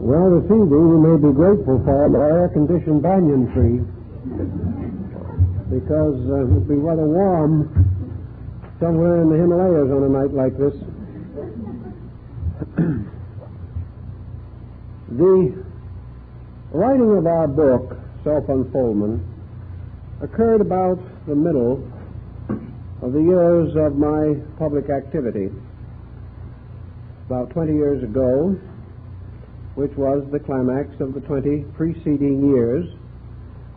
Well, this evening we may be grateful for the air-conditioned banyan tree because it would be rather warm somewhere in the Himalayas on a night like this. The writing of our book, Self-Unfoldment, occurred about the middle of the years of my public activity, about 20 years ago, which was the climax of the 20 preceding years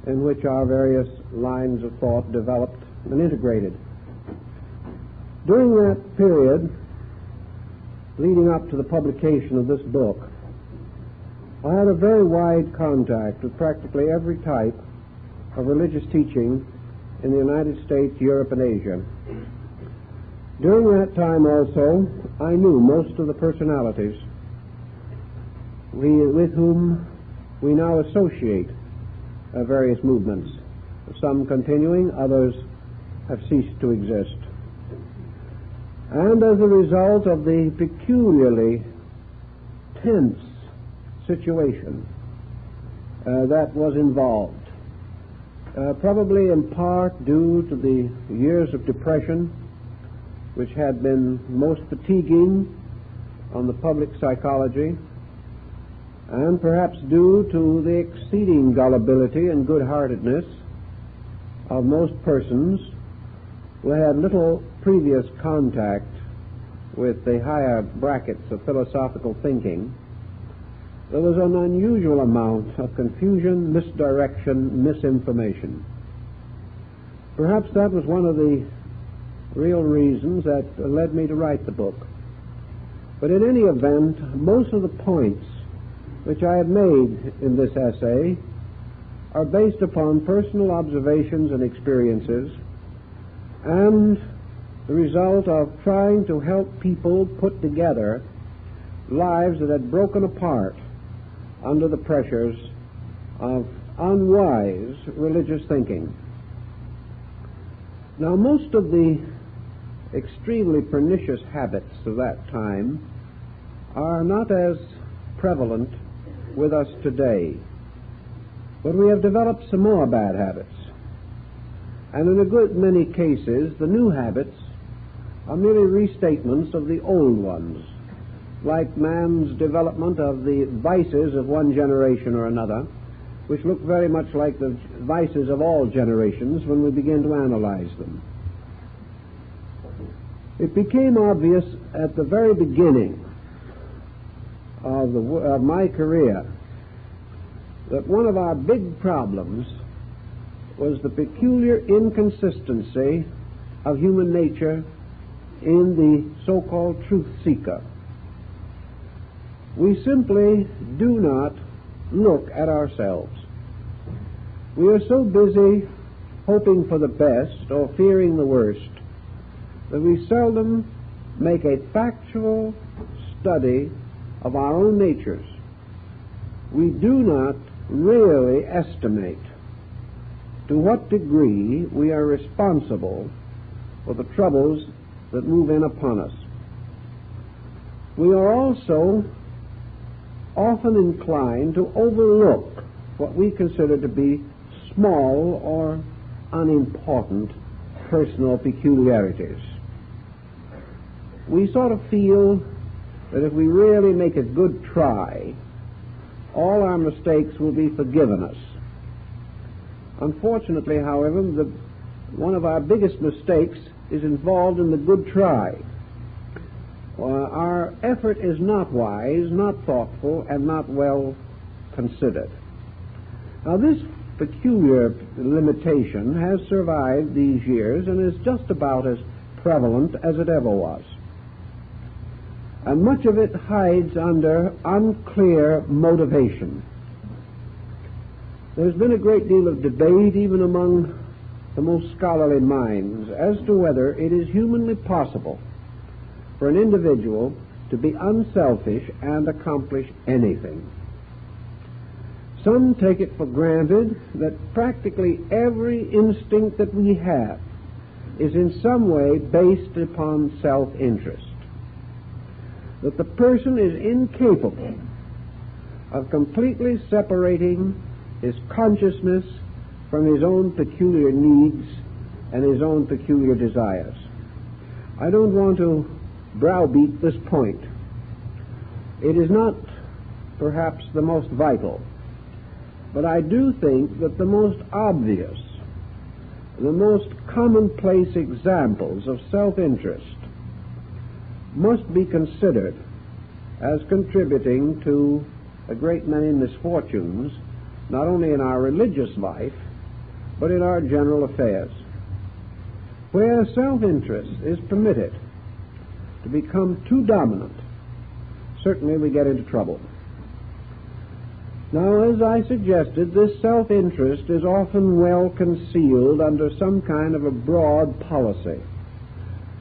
in which our various lines of thought developed and integrated. During that period, leading up to the publication of this book, I had a very wide contact with practically every type of religious teaching in the United States, Europe, and Asia. During that time also, I knew most of the personalities with whom we now associate various movements. Some continuing, others have ceased to exist. And as a result of the peculiarly tense situation that was involved, probably in part due to the years of depression, which had been most fatiguing on the public psychology, and perhaps due to the exceeding gullibility and good-heartedness of most persons who had little previous contact with the higher brackets of philosophical thinking, there was an unusual amount of confusion, misdirection, misinformation. Perhaps that was one of the real reasons that led me to write the book. But in any event, most of the points which I have made in this essay are based upon personal observations and experiences and the result of trying to help people put together lives that had broken apart under the pressures of unwise religious thinking. Now, most of the extremely pernicious habits of that time are not as prevalent with us today, but we have developed some more bad habits, and in a good many cases the new habits are merely restatements of the old ones, like man's development of the vices of one generation or another, which look very much like the vices of all generations when we begin to analyze them. It became obvious at the very beginning of my career that one of our big problems was the peculiar inconsistency of human nature in the so-called truth seeker. We simply do not look at ourselves. We are so busy hoping for the best or fearing the worst that we seldom make a factual study of our own natures. We do not really estimate to what degree we are responsible for the troubles that move in upon us. We are also often inclined to overlook what we consider to be small or unimportant personal peculiarities. We sort of feel that if we really make a good try, all our mistakes will be forgiven us. Unfortunately, however, one of our biggest mistakes is involved in the good try. Our effort is not wise, not thoughtful, and not well considered. Now, this peculiar limitation has survived these years and is just about as prevalent as it ever was. And much of it hides under unclear motivation. There's been a great deal of debate, even among the most scholarly minds, as to whether it is humanly possible for an individual to be unselfish and accomplish anything. Some take it for granted that practically every instinct that we have is in some way based upon self-interest, that the person is incapable of completely separating his consciousness from his own peculiar needs and his own peculiar desires. I don't want to browbeat this point. It is not perhaps the most vital, but I do think that the most obvious, the most commonplace examples of self-interest must be considered as contributing to a great many misfortunes, not only in our religious life, but in our general affairs. Where self-interest is permitted to become too dominant, certainly we get into trouble. Now, as I suggested, this self-interest is often well concealed under some kind of a broad policy.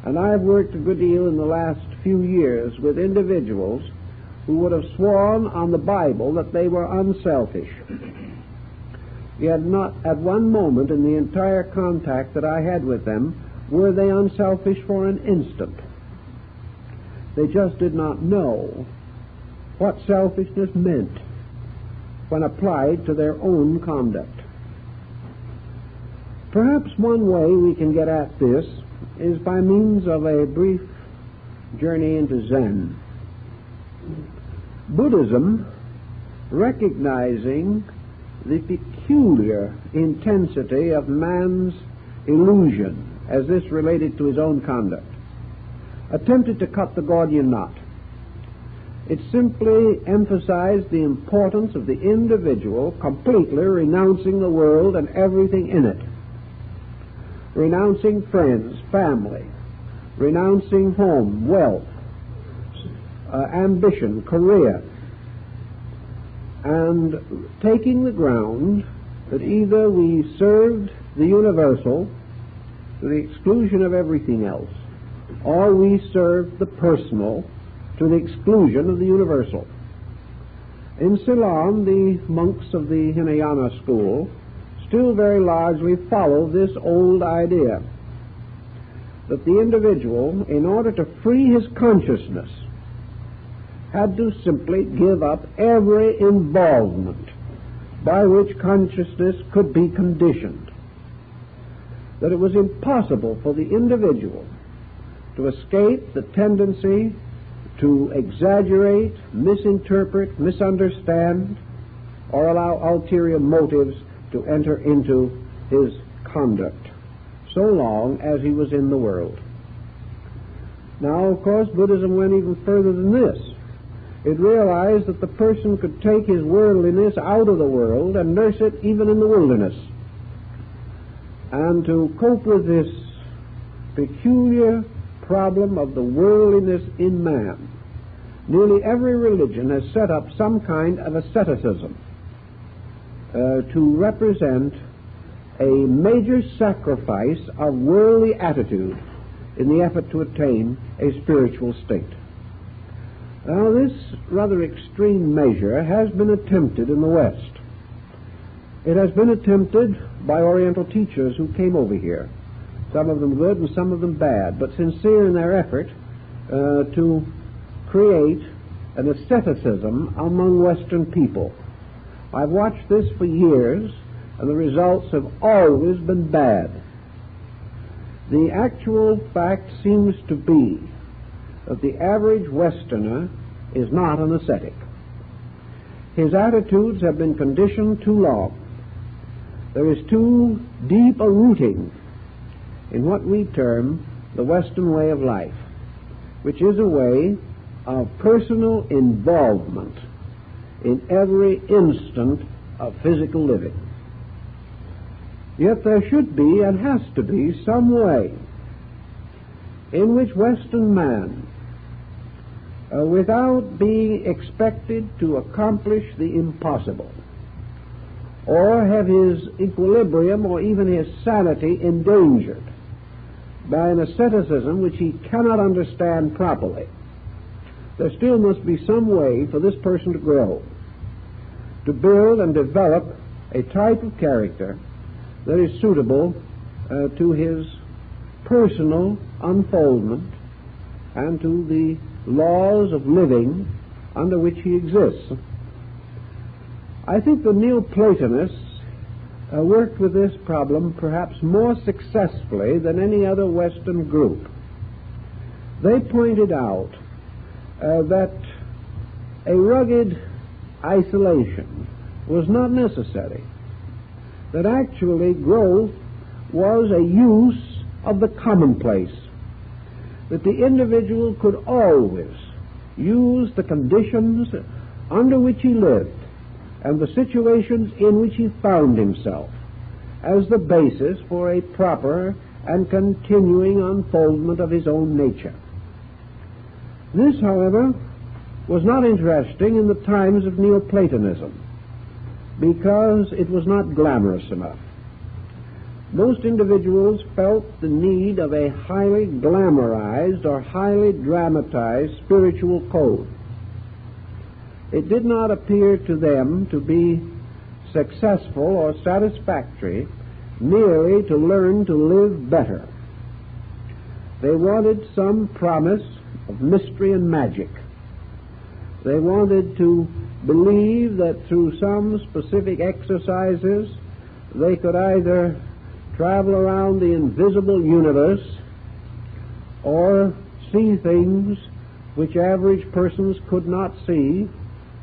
And I've worked a good deal in the last few years with individuals who would have sworn on the Bible that they were unselfish. Yet not at one moment in the entire contact that I had with them were they unselfish for an instant. They just did not know what selfishness meant when applied to their own conduct. Perhaps one way we can get at this is by means of a brief journey into Zen. Buddhism, recognizing the peculiar intensity of man's illusion as this related to his own conduct, attempted to cut the Gordian knot. It simply emphasized the importance of the individual completely renouncing the world and everything in it, renouncing friends, family, renouncing home, wealth, ambition, career, and taking the ground that either we served the universal to the exclusion of everything else, or we served the personal to the exclusion of the universal. In Ceylon, the monks of the Hinayana school still very largely follow this old idea that the individual, in order to free his consciousness, had to simply give up every involvement by which consciousness could be conditioned. That it was impossible for the individual to escape the tendency to exaggerate, misinterpret, misunderstand, or allow ulterior motives to enter into his conduct, so long as he was in the world. Now, of course, Buddhism went even further than this. It realized that the person could take his worldliness out of the world and nurse it even in the wilderness. And to cope with this peculiar problem of the worldliness in man, nearly every religion has set up some kind of asceticism to represent a major sacrifice of worldly attitude in the effort to attain a spiritual state. Now, this rather extreme measure has been attempted in the West. It has been attempted by Oriental teachers who came over here, some of them good and some of them bad, but sincere in their effort to create an asceticism among Western people. I've watched this for years, and the results have always been bad. The actual fact seems to be that the average Westerner is not an ascetic. His attitudes have been conditioned too long. There is too deep a rooting in what we term the Western way of life, which is a way of personal involvement in every instant of physical living. Yet there should be and has to be some way in which Western man, without being expected to accomplish the impossible, or have his equilibrium or even his sanity endangered by an asceticism which he cannot understand properly, there still must be some way for this person to grow, to build and develop a type of character that is suitable to his personal unfoldment and to the laws of living under which he exists. I think the Neoplatonists worked with this problem perhaps more successfully than any other Western group. They pointed out that a rugged isolation was not necessary, that actually growth was a use of the commonplace, that the individual could always use the conditions under which he lived and the situations in which he found himself as the basis for a proper and continuing unfoldment of his own nature. This, however, was not interesting in the times of Neoplatonism because it was not glamorous enough. Most individuals felt the need of a highly glamorized or highly dramatized spiritual code. It did not appear to them to be successful or satisfactory merely to learn to live better. They wanted some promise of mystery and magic. They wanted to believe that through some specific exercises they could either travel around the invisible universe or see things which average persons could not see,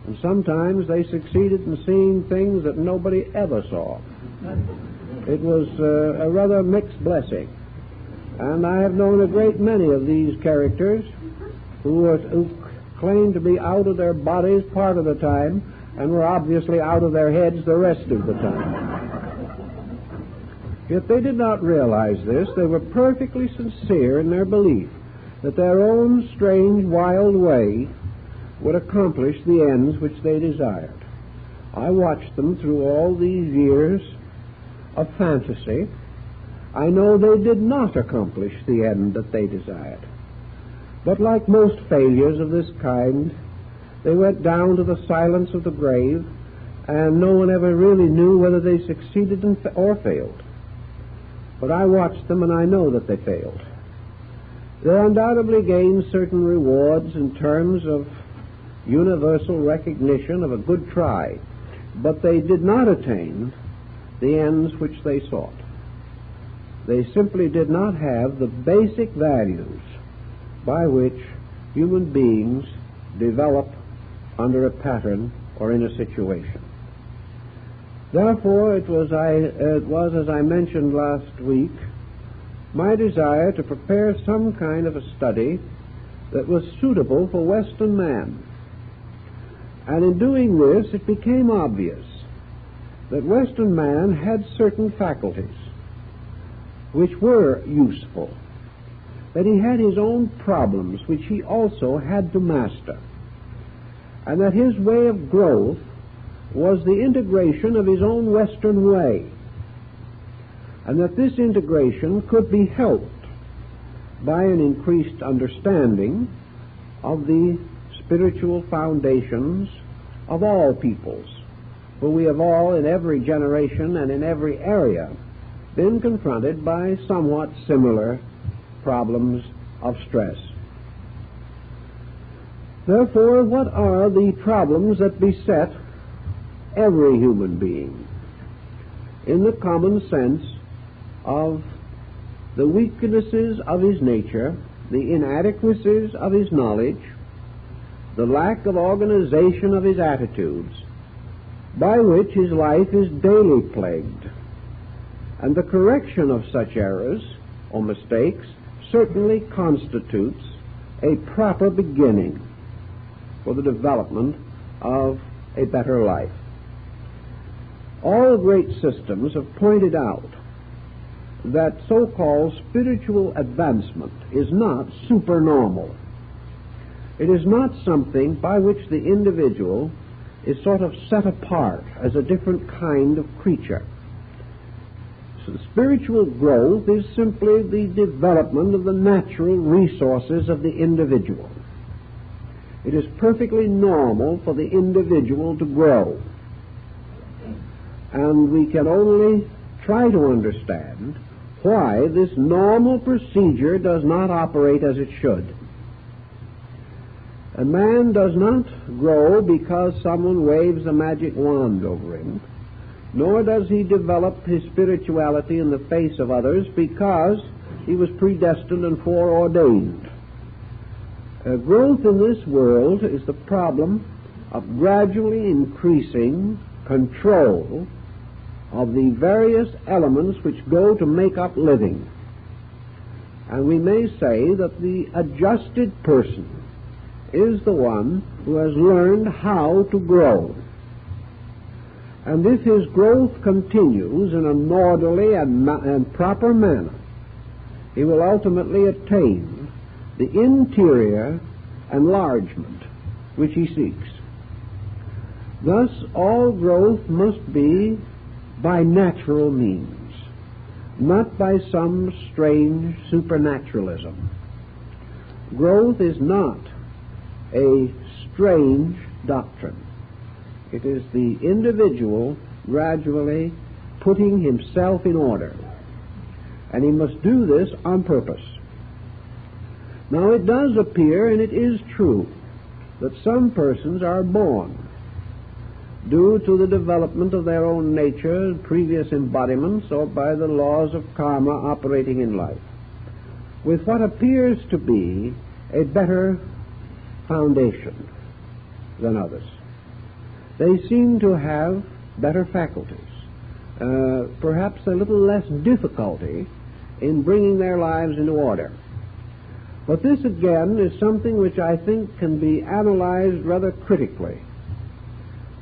and sometimes they succeeded in seeing things that nobody ever saw. It was a rather mixed blessing, and I have known a great many of these characters who claimed to be out of their bodies part of the time and were obviously out of their heads the rest of the time. Yet they did not realize this. They were perfectly sincere in their belief that their own strange, wild way would accomplish the ends which they desired. I watched them through all these years of fantasy. I know they did not accomplish the end that they desired. But like most failures of this kind, they went down to the silence of the grave, and no one ever really knew whether they succeeded or failed. But I watched them, and I know that they failed. They undoubtedly gained certain rewards in terms of universal recognition of a good try, but they did not attain the ends which they sought. They simply did not have the basic values by which human beings develop under a pattern or in a situation. Therefore, it was, as I mentioned last week, my desire to prepare some kind of a study that was suitable for Western man. And in doing this, it became obvious that Western man had certain faculties which were useful, that he had his own problems which he also had to master, and that his way of growth was the integration of his own Western way, and that this integration could be helped by an increased understanding of the spiritual foundations of all peoples, for we have all in every generation and in every area been confronted by somewhat similar problems of stress. Therefore, what are the problems that beset every human being in the common sense of the weaknesses of his nature, the inadequacies of his knowledge, the lack of organization of his attitudes, by which his life is daily plagued, and the correction of such errors or mistakes certainly constitutes a proper beginning for the development of a better life. All great systems have pointed out that so-called spiritual advancement is not supernormal. It is not something by which the individual is sort of set apart as a different kind of creature. So the spiritual growth is simply the development of the natural resources of the individual. It is perfectly normal for the individual to grow. And we can only try to understand why this normal procedure does not operate as it should. A man does not grow because someone waves a magic wand over him, nor does he develop his spirituality in the face of others because he was predestined and foreordained. Growth in this world is the problem of gradually increasing control of the various elements which go to make up living. And we may say that the adjusted person is the one who has learned how to grow. And if his growth continues in an orderly and proper manner, he will ultimately attain the interior enlargement which he seeks. Thus, all growth must be by natural means, not by some strange supernaturalism. Growth is not a strange doctrine. It is the individual gradually putting himself in order, and he must do this on purpose. Now, it does appear, and it is true, that some persons are born, due to the development of their own nature, previous embodiments, or by the laws of karma operating in life, with what appears to be a better foundation than others. They seem to have better faculties, perhaps a little less difficulty in bringing their lives into order. But this, again, is something which I think can be analyzed rather critically.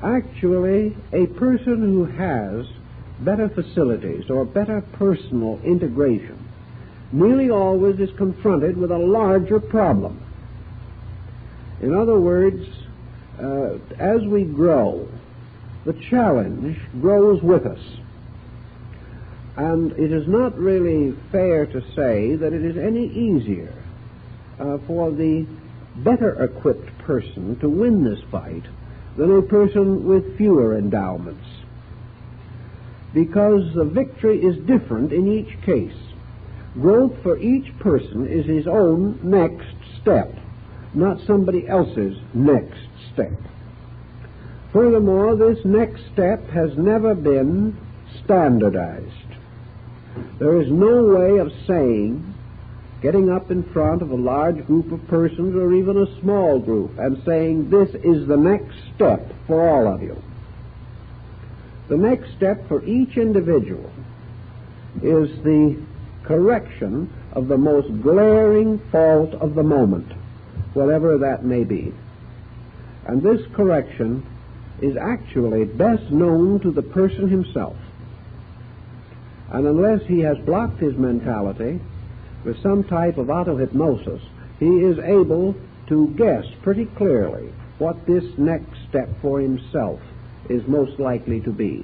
Actually, a person who has better facilities or better personal integration nearly always is confronted with a larger problem. In other words, as we grow, the challenge grows with us. And it is not really fair to say that it is any easier for the better equipped person to win this fight than a person with fewer endowments, because the victory is different in each case. Growth for each person is his own next step, not somebody else's next step. Furthermore, this next step has never been standardized. There is no way of saying, getting up in front of a large group of persons or even a small group and saying, this is the next step for all of you. The next step for each individual is the correction of the most glaring fault of the moment, whatever that may be. And this correction is actually best known to the person himself. And unless he has blocked his mentality with some type of auto-hypnosis, he is able to guess pretty clearly what this next step for himself is most likely to be.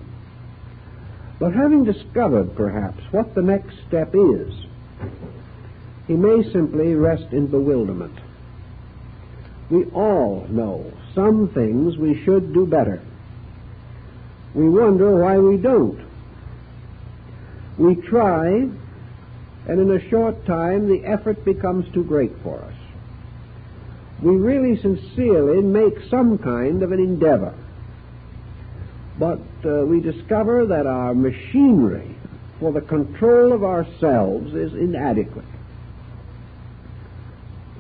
But having discovered, perhaps, what the next step is, he may simply rest in bewilderment. We all know some things we should do better. We wonder why we don't. We try, and in a short time the effort becomes too great for us. We really sincerely make some kind of an endeavor, but we discover that our machinery for the control of ourselves is inadequate.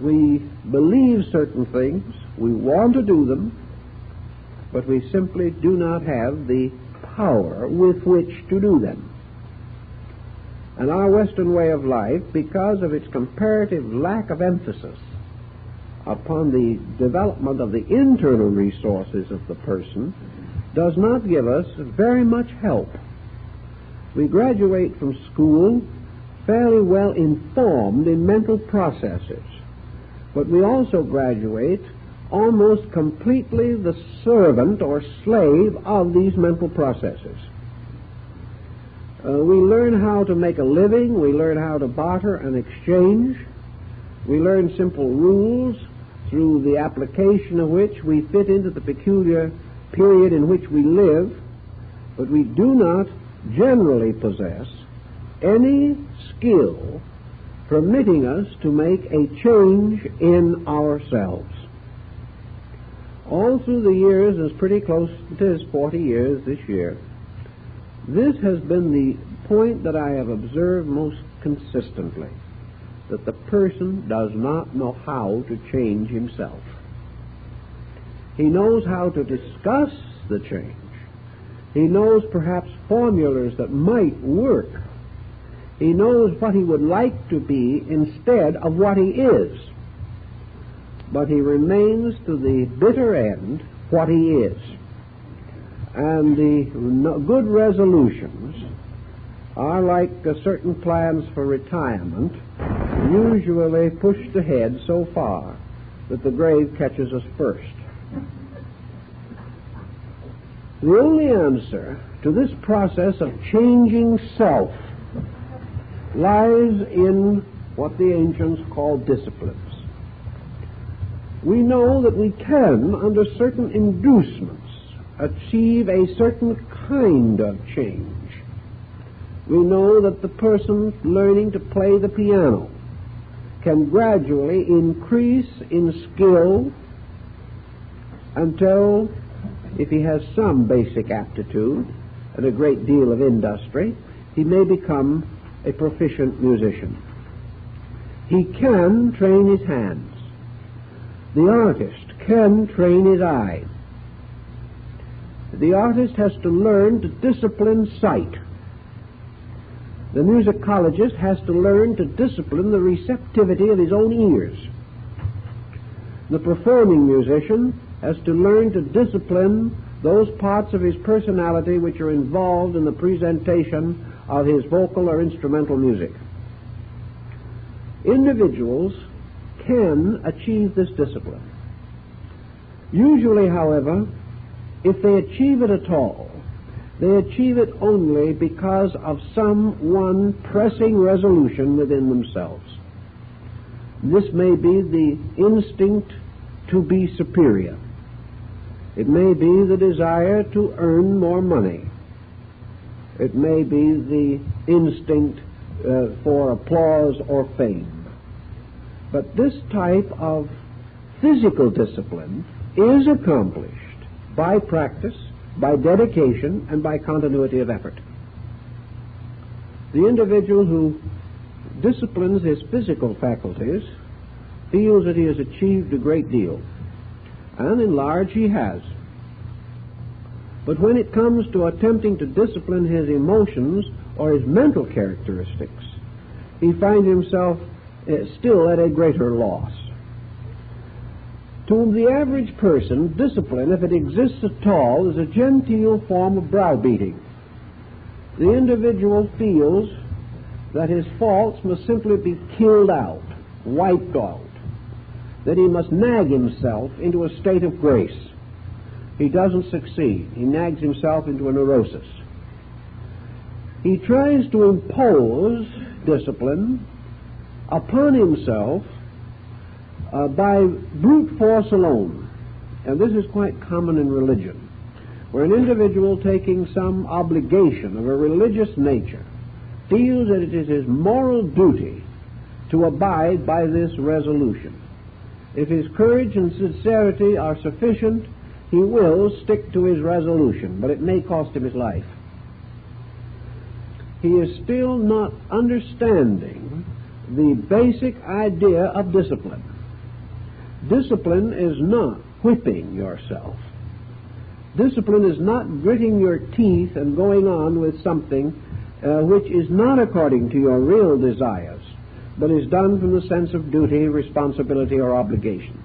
We believe certain things, we want to do them, but we simply do not have the power with which to do them. And our Western way of life, because of its comparative lack of emphasis upon the development of the internal resources of the person, does not give us very much help. We graduate from school fairly well informed in mental processes, but we also graduate almost completely the servant or slave of these mental processes. We learn how to make a living, we learn how to barter and exchange, we learn simple rules through the application of which we fit into the peculiar period in which we live, but we do not generally possess any skill permitting us to make a change in ourselves. All through the years, it's pretty close, it is 40 years this year, this has been the point that I have observed most consistently, that the person does not know how to change himself. He knows how to discuss the change. He knows perhaps formulas that might work. He knows what he would like to be instead of what he is. But he remains to the bitter end what he is. And the good resolutions are like certain plans for retirement, usually pushed ahead so far that the grave catches us first. The only answer to this process of changing self lies in what the ancients called disciplines. We know that we can, under certain inducements, achieve a certain kind of change. We know that the person learning to play the piano can gradually increase in skill until, if he has some basic aptitude and a great deal of industry, he may become a proficient musician. He can train his hands. The artist can train his eye. The artist has to learn to discipline sight. The musicologist has to learn to discipline the receptivity of his own ears. The performing musician has to learn to discipline those parts of his personality which are involved in the presentation of his vocal or instrumental music. Individuals can achieve this discipline. Usually, however, if they achieve it at all, they achieve it only because of some one pressing resolution within themselves. This may be the instinct to be superior. It may be the desire to earn more money. It may be the instinct for applause or fame. But this type of physical discipline is accomplished by practice, by dedication, and by continuity of effort. The individual who disciplines his physical faculties feels that he has achieved a great deal, and in large he has. But when it comes to attempting to discipline his emotions or his mental characteristics, he finds himself still at a greater loss. To the average person, discipline, if it exists at all, is a genteel form of browbeating. The individual feels that his faults must simply be killed out, wiped out, that he must nag himself into a state of grace. He doesn't succeed. He nags himself into a neurosis. He tries to impose discipline upon himself by brute force alone. And this is quite common in religion, where an individual taking some obligation of a religious nature feels that it is his moral duty to abide by this resolution. If his courage and sincerity are sufficient, he will stick to his resolution, but it may cost him his life. He is still not understanding the basic idea of discipline. Discipline is not whipping yourself. Discipline is not gritting your teeth and going on with something which is not according to your real desires, but is done from the sense of duty, responsibility, or obligation.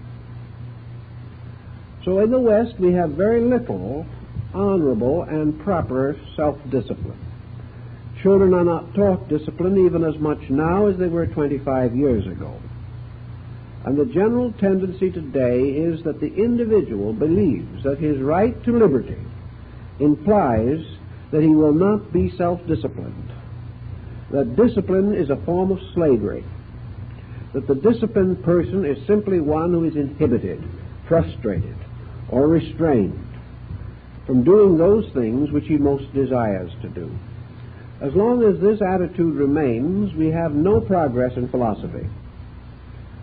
So in the West we have very little honorable and proper self-discipline. Children are not taught discipline even as much now as they were 25 years ago. And the general tendency today is that the individual believes that his right to liberty implies that he will not be self-disciplined, that discipline is a form of slavery, that the disciplined person is simply one who is inhibited, frustrated, or restrained from doing those things which he most desires to do. As long as this attitude remains, we have no progress in philosophy.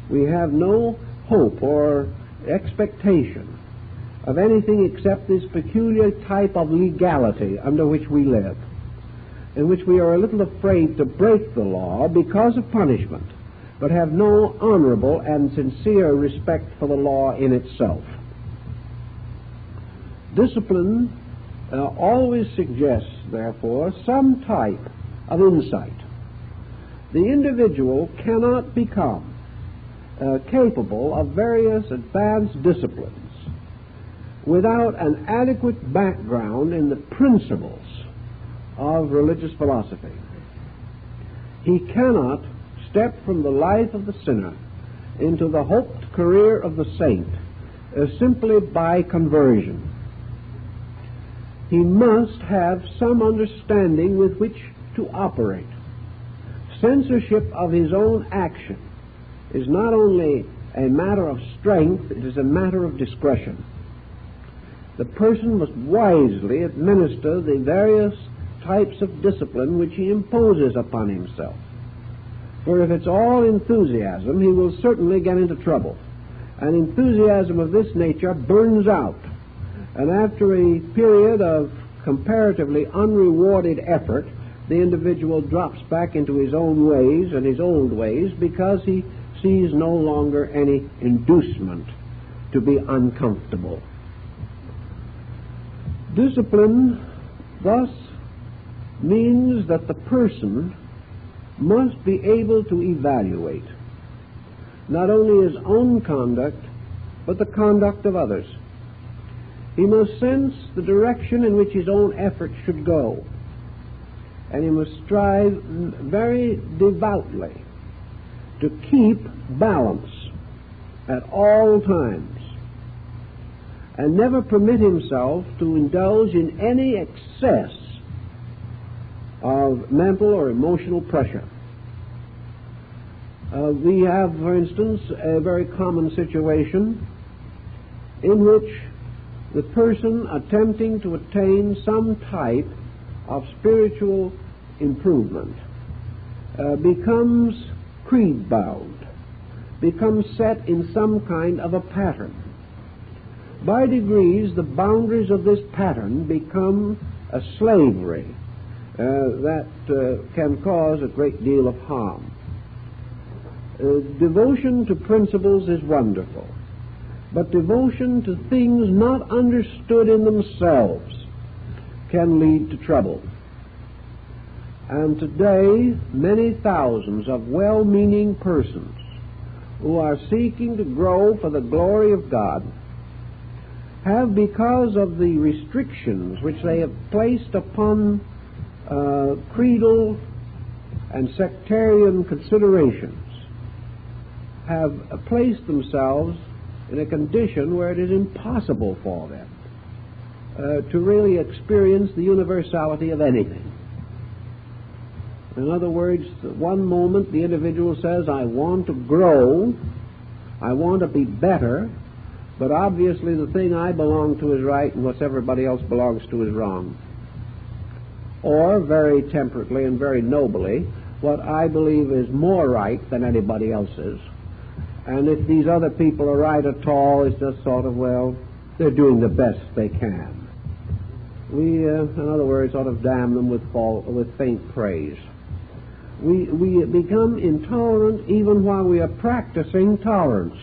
We have no hope or expectation of anything except this peculiar type of legality under which we live, in which we are a little afraid to break the law because of punishment, but have no honorable and sincere respect for the law in itself. Discipline always suggests, therefore, some type of insight. The individual cannot become capable of various advanced disciplines without an adequate background in the principles of religious philosophy. He cannot step from the life of the sinner into the hoped career of the saint simply by conversion. He must have some understanding with which to operate. Censorship of his own action is not only a matter of strength, it is a matter of discretion. The person must wisely administer the various types of discipline which he imposes upon himself. For if it's all enthusiasm, he will certainly get into trouble. And enthusiasm of this nature burns out. And after a period of comparatively unrewarded effort, the individual drops back into his own ways and his old ways because he sees no longer any inducement to be uncomfortable. Discipline thus means that the person must be able to evaluate not only his own conduct, but the conduct of others. He must sense the direction in which his own effort should go, and he must strive very devoutly to keep balance at all times, and never permit himself to indulge in any excess of mental or emotional pressure. We have, for instance, a very common situation in which the person attempting to attain some type of spiritual improvement becomes creed-bound, becomes set in some kind of a pattern. By degrees, the boundaries of this pattern become a slavery that can cause a great deal of harm. Devotion to principles is wonderful, but devotion to things not understood in themselves can lead to trouble. And today, many thousands of well-meaning persons who are seeking to grow for the glory of God have, because of the restrictions which they have placed upon creedal and sectarian considerations, have placed themselves in a condition where it is impossible for them to really experience the universality of anything. In other words, one moment the individual says, I want to grow, I want to be better, but obviously the thing I belong to is right and what everybody else belongs to is wrong. Or, very temperately and very nobly, what I believe is more right than anybody else's. And if these other people are right at all, it's just sort of, well, they're doing the best they can. We, in other words, ought to damn them with faint praise. We become intolerant even while we are practicing tolerance.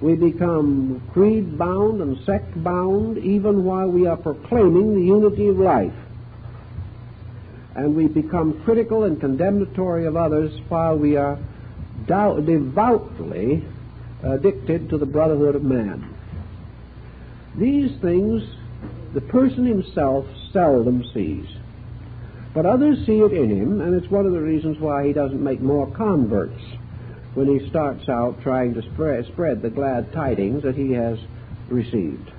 We become creed-bound and sect-bound even while we are proclaiming the unity of life. And we become critical and condemnatory of others while we are devoutly addicted to the brotherhood of man. These things the person himself seldom sees, but others see it in him, and it's one of the reasons why he doesn't make more converts when he starts out trying to spread the glad tidings that he has received.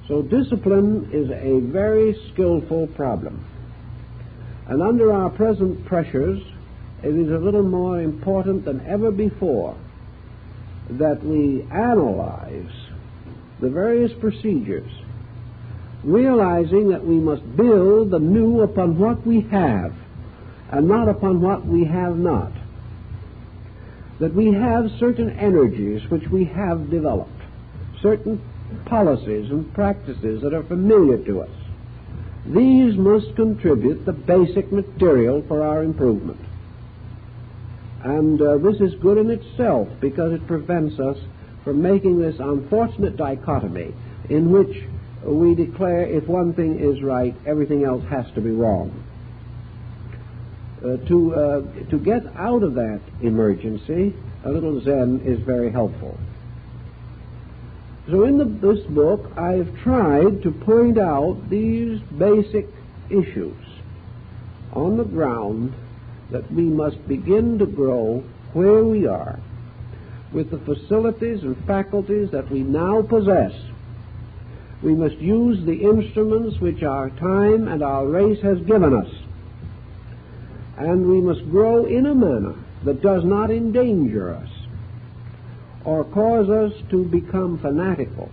So discipline is a very skillful problem, and under our present pressures it is a little more important than ever before that we analyze the various procedures, realizing that we must build the new upon what we have and not upon what we have not. That we have certain energies which we have developed, certain policies and practices that are familiar to us. These must contribute the basic material for our improvement. And this is good in itself because it prevents us from making this unfortunate dichotomy in which we declare if one thing is right, everything else has to be wrong. To get out of that emergency, a little Zen is very helpful. So in this book, I've tried to point out these basic issues on the ground that we must begin to grow where we are with the facilities and faculties that we now possess. We must use the instruments which our time and our race has given us. And we must grow in a manner that does not endanger us or cause us to become fanatical,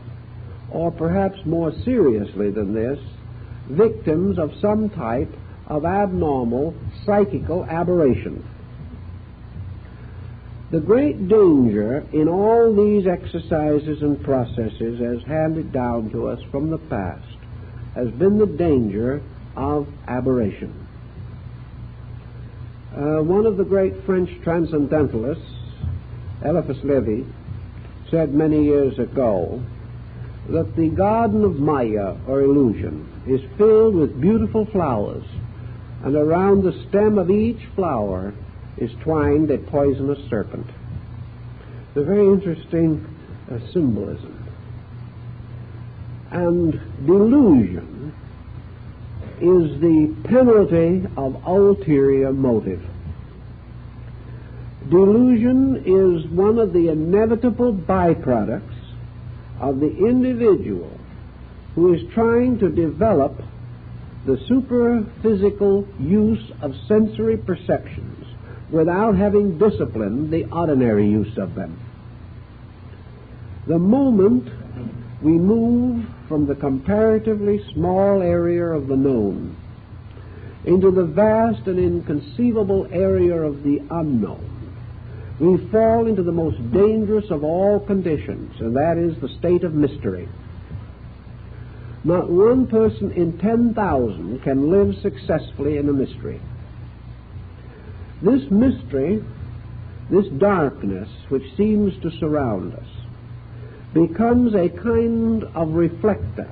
or perhaps more seriously than this, victims of some type of abnormal psychical aberration. The great danger in all these exercises and processes as handed down to us from the past has been the danger of aberration. One of the great French transcendentalists, Eliphas Lévy, said many years ago that the garden of Maya, or illusion, is filled with beautiful flowers, and around the stem of each flower is twined a poisonous serpent. It's a very interesting symbolism. And delusion is the penalty of ulterior motive. Delusion is one of the inevitable byproducts of the individual who is trying to develop the superphysical use of sensory perceptions without having disciplined the ordinary use of them. The moment we move from the comparatively small area of the known into the vast and inconceivable area of the unknown, we fall into the most dangerous of all conditions, and that is the state of mystery. Not one person in 10,000 can live successfully in a mystery. This mystery, this darkness which seems to surround us, becomes a kind of reflector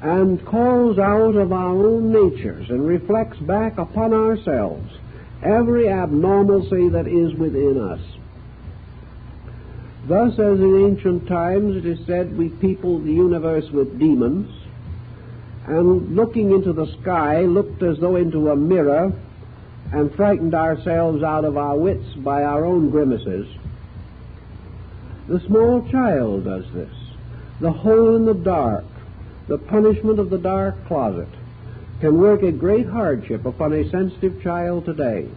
and calls out of our own natures and reflects back upon ourselves every abnormalcy that is within us. Thus, as in ancient times it is said, we peopled the universe with demons, and looking into the sky looked as though into a mirror and frightened ourselves out of our wits by our own grimaces. The small child does this. The hole in the dark, the punishment of the dark closet, can work a great hardship upon a sensitive child today.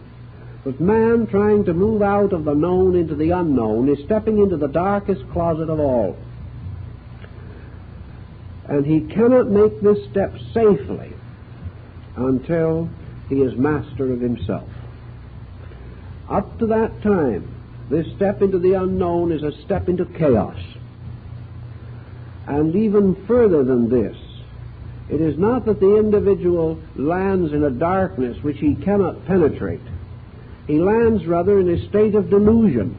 But man trying to move out of the known into the unknown is stepping into the darkest closet of all. And he cannot make this step safely until he is master of himself. Up to that time, this step into the unknown is a step into chaos. And even further than this, it is not that the individual lands in a darkness which he cannot penetrate. He lands rather in a state of delusion,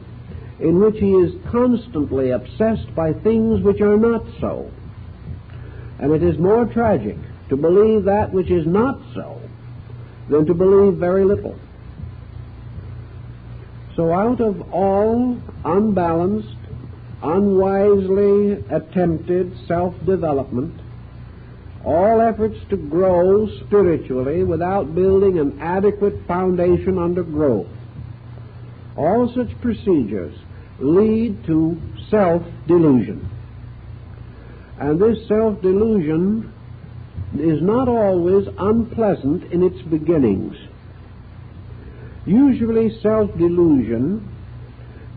in which he is constantly obsessed by things which are not so. And it is more tragic to believe that which is not so than to believe very little. So out of all unbalanced, unwisely attempted self-development, all efforts to grow spiritually without building an adequate foundation under growth, all such procedures lead to self-delusion. And this self-delusion is not always unpleasant in its beginnings. Usually self-delusion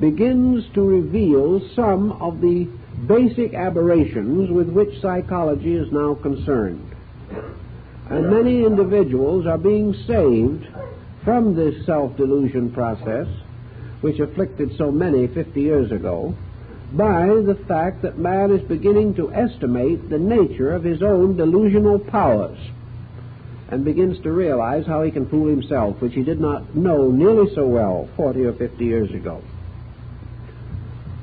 begins to reveal some of the basic aberrations with which psychology is now concerned. And many individuals are being saved from this self-delusion process, which afflicted so many 50 years ago, by the fact that man is beginning to estimate the nature of his own delusional powers and begins to realize how he can fool himself, which he did not know nearly so well 40 or 50 years ago.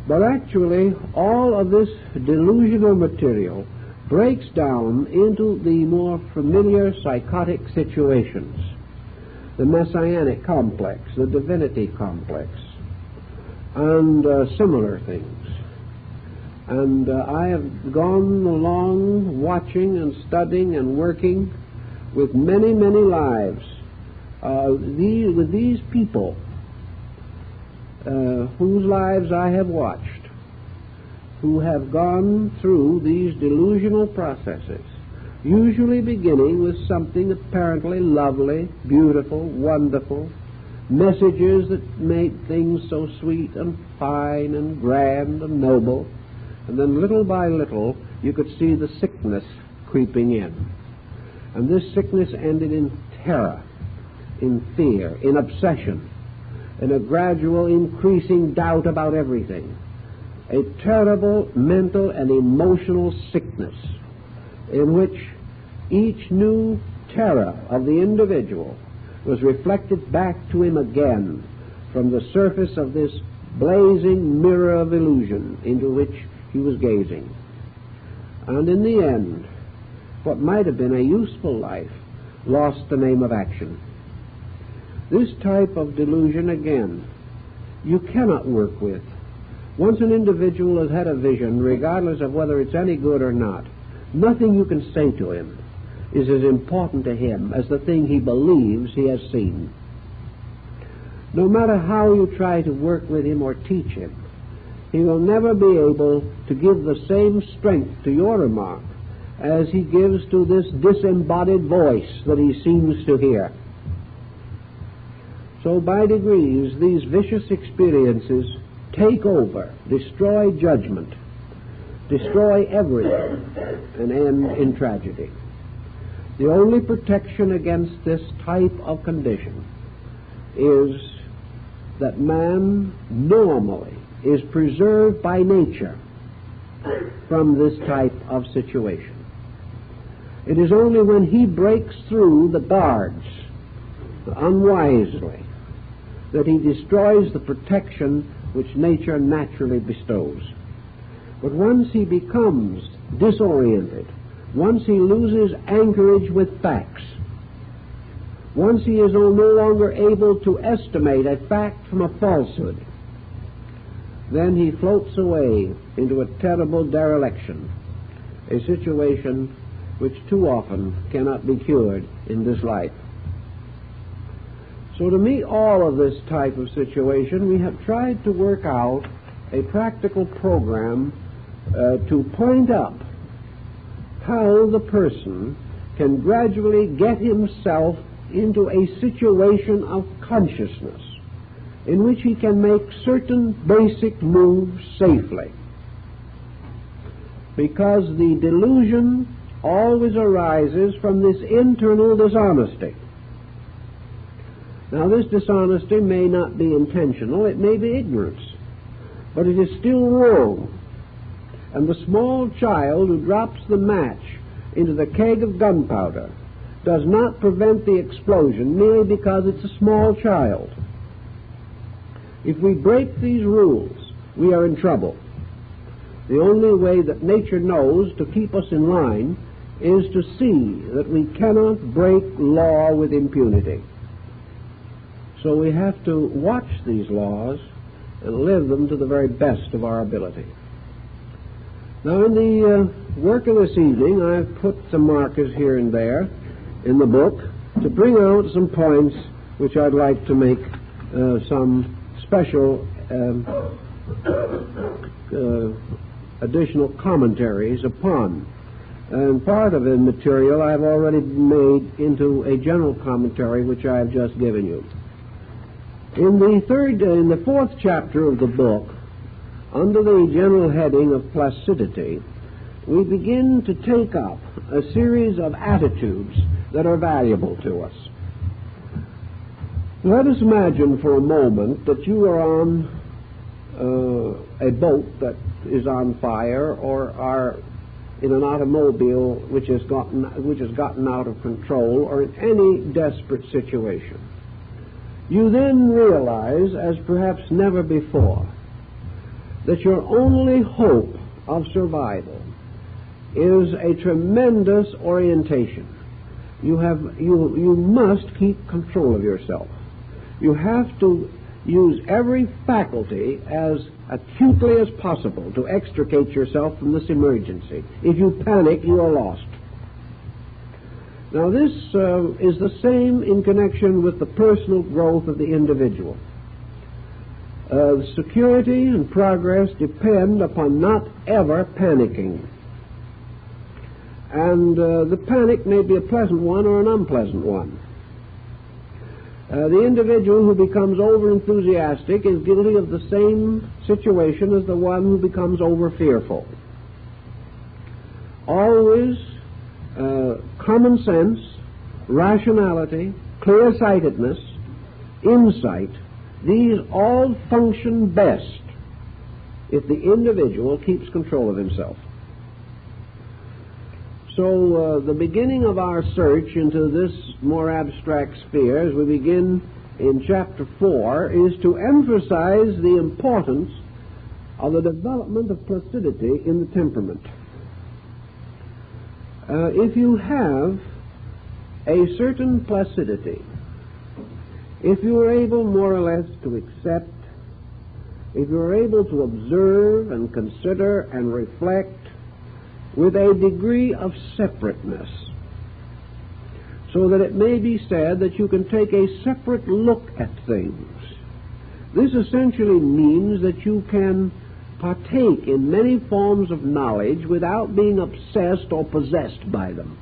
But actually, all of this delusional material breaks down into the more familiar psychotic situations, the messianic complex, the divinity complex, and similar things. And I have gone along watching and studying and working with many, many lives with these people whose lives I have watched, who have gone through these delusional processes, usually beginning with something apparently lovely, beautiful, wonderful, messages that made things so sweet and fine and grand and noble, and then little by little you could see the sickness creeping in. And this sickness ended in terror, in fear, in obsession, in a gradual increasing doubt about everything, a terrible mental and emotional sickness in which each new terror of the individual was reflected back to him again from the surface of this blazing mirror of illusion into which he was gazing. And in the end, what might have been a useful life lost the name of action. This type of delusion, again, you cannot work with. Once an individual has had a vision, regardless of whether it's any good or not, nothing you can say to him is as important to him as the thing he believes he has seen. No matter how you try to work with him or teach him, he will never be able to give the same strength to your remark as he gives to this disembodied voice that he seems to hear. So by degrees, these vicious experiences take over, destroy judgment, destroy everything, and end in tragedy. The only protection against this type of condition is that man normally is preserved by nature from this type of situation. It is only when he breaks through the guards unwisely that he destroys the protection which nature naturally bestows. But once he becomes disoriented, once he loses anchorage with facts, once he is no longer able to estimate a fact from a falsehood, then he floats away into a terrible dereliction, a situation which too often cannot be cured in this life. So to meet all of this type of situation, we have tried to work out a practical program to point up how the person can gradually get himself into a situation of consciousness in which he can make certain basic moves safely. Because the delusion always arises from this internal dishonesty. Now, this dishonesty may not be intentional, it may be ignorance, but it is still wrong. And the small child who drops the match into the keg of gunpowder does not prevent the explosion merely because it's a small child. If we break these rules, we are in trouble. The only way that nature knows to keep us in line is to see that we cannot break law with impunity. So we have to watch these laws and live them to the very best of our ability. Now, in the work of this evening, I've put some markers here and there in the book to bring out some points which I'd like to make some special additional commentaries upon. And part of the material I've already made into a general commentary which I have just given you. In the fourth chapter of the book, under the general heading of placidity, we begin to take up a series of attitudes that are valuable to us. Let us imagine for a moment that you are on a boat that is on fire or are in an automobile which has gotten out of control, or in any desperate situation, you then realize, as perhaps never before, that your only hope of survival is a tremendous orientation. You must keep control of yourself. You have to use every faculty as acutely as possible to extricate yourself from this emergency. If you panic, you are lost. Now, this is the same in connection with the personal growth of the individual. Security and progress depend upon not ever panicking. And the panic may be a pleasant one or an unpleasant one. The individual who becomes over-enthusiastic is guilty of the same situation as the one who becomes over-fearful. Always common sense, rationality, clear-sightedness, insight, these all function best if the individual keeps control of himself. So the beginning of our search into this more abstract sphere, as we begin in Chapter 4, is to emphasize the importance of the development of placidity in the temperament. If you have a certain placidity, if you are able more or less to accept, if you are able to observe and consider and reflect with a degree of separateness, so that it may be said that you can take a separate look at things, this essentially means that you can partake in many forms of knowledge without being obsessed or possessed by them.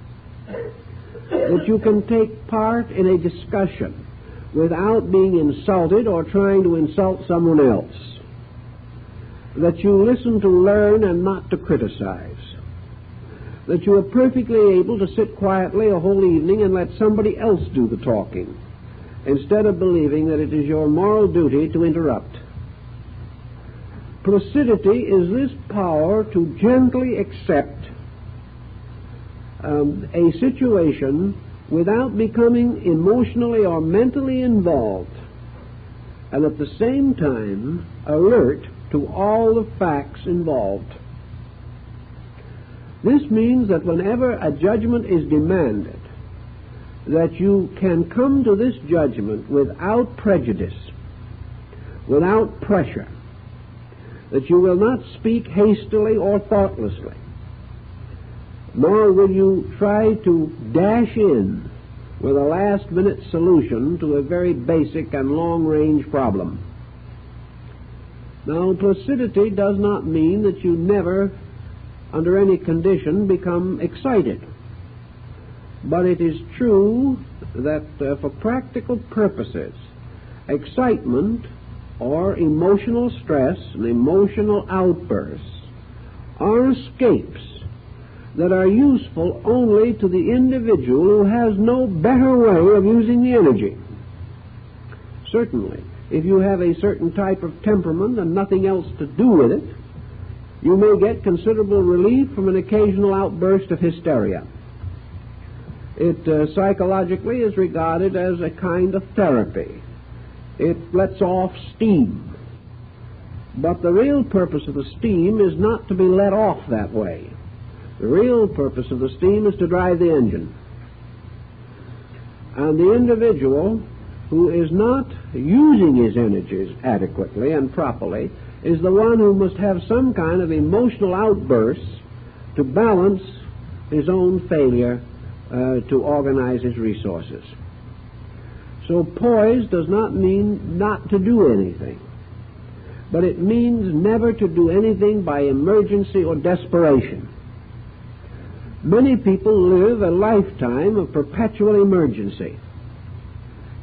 That you can take part in a discussion without being insulted or trying to insult someone else. That you listen to learn and not to criticize. That you are perfectly able to sit quietly a whole evening and let somebody else do the talking, instead of believing that it is your moral duty to interrupt. Placidity is this power to gently accept a situation without becoming emotionally or mentally involved, and at the same time alert to all the facts involved. This means that whenever a judgment is demanded, that you can come to this judgment without prejudice, without pressure, that you will not speak hastily or thoughtlessly, nor will you try to dash in with a last-minute solution to a very basic and long-range problem. Now, placidity does not mean that you never, under any condition, become excited. But it is true that for practical purposes, excitement or emotional stress and emotional outbursts are escapes that are useful only to the individual who has no better way of using the energy. Certainly, if you have a certain type of temperament and nothing else to do with it, you may get considerable relief from an occasional outburst of hysteria. It psychologically is regarded as a kind of therapy. It lets off steam. But the real purpose of the steam is not to be let off that way. The real purpose of the steam is to drive the engine. And the individual who is not using his energies adequately and properly is the one who must have some kind of emotional outbursts to balance his own failure to organize his resources. So poise does not mean not to do anything, but it means never to do anything by emergency or desperation. Many people live a lifetime of perpetual emergency.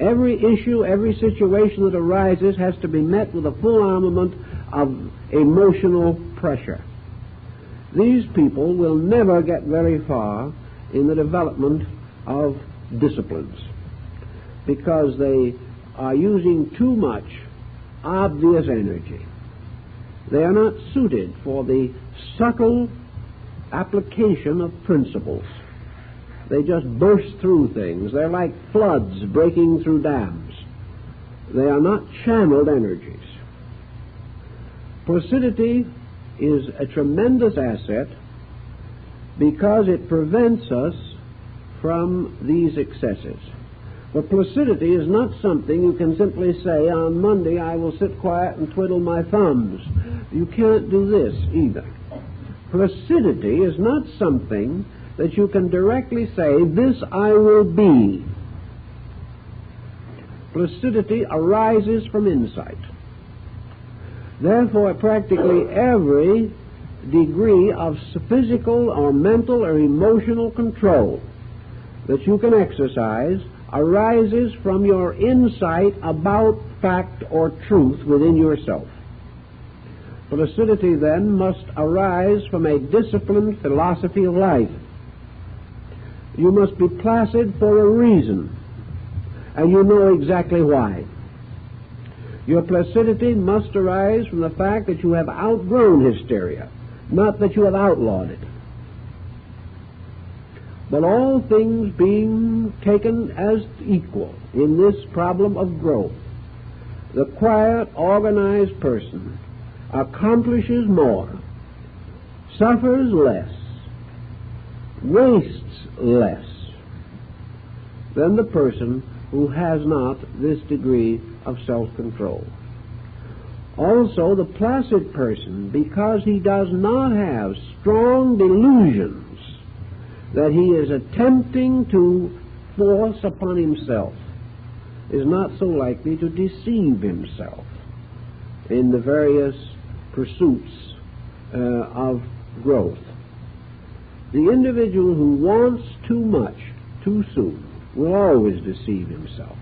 Every issue, every situation that arises has to be met with a full armament of emotional pressure. These people will never get very far in the development of disciplines because they are using too much obvious energy. They are not suited for the subtle application of principles. They just burst through things. They're like floods breaking through dams. They are not channeled energies. Placidity is a tremendous asset because it prevents us from these excesses. But placidity is not something you can simply say, on Monday I will sit quiet and twiddle my thumbs. You can't do this either. Placidity is not something that you can directly say, this I will be. Placidity arises from insight. Therefore, practically every degree of physical or mental or emotional control that you can exercise arises from your insight about fact or truth within yourself. Placidity, then, must arise from a disciplined philosophy of life. You must be placid for a reason, and you know exactly why. Your placidity must arise from the fact that you have outgrown hysteria, not that you have outlawed it. But all things being taken as equal in this problem of growth, the quiet, organized person accomplishes more, suffers less, wastes less than the person who has not this degree of self-control. Also, the placid person, because he does not have strong delusions that he is attempting to force upon himself, is not so likely to deceive himself in the various pursuits of growth. The individual who wants too much too soon will always deceive himself.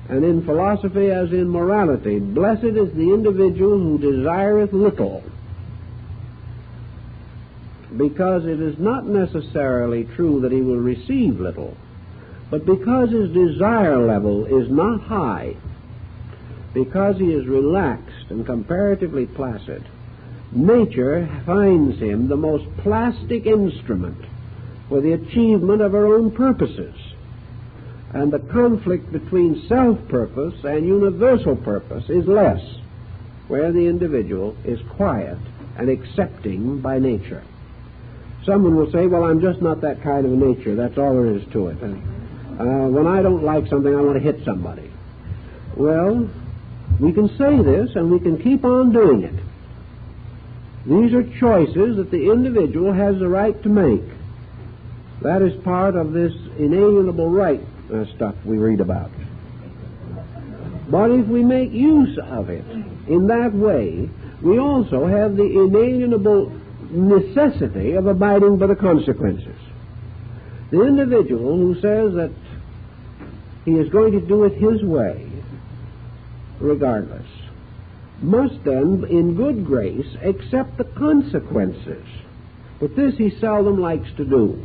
And in philosophy as in morality, blessed is the individual who desireth little, because it is not necessarily true that he will receive little, but because his desire level is not high, because he is relaxed and comparatively placid, nature finds him the most plastic instrument for the achievement of her own purposes. And the conflict between self-purpose and universal purpose is less, where the individual is quiet and accepting by nature. Someone will say, well, I'm just not that kind of a nature. That's all there is to it. When I don't like something, I want to hit somebody. Well, we can say this and we can keep on doing it. These are choices that the individual has the right to make. That is part of this inalienable right stuff we read about. But if we make use of it in that way, we also have the inalienable necessity of abiding by the consequences. The individual who says that he is going to do it his way, regardless, must then, in good grace, accept the consequences. But this he seldom likes to do.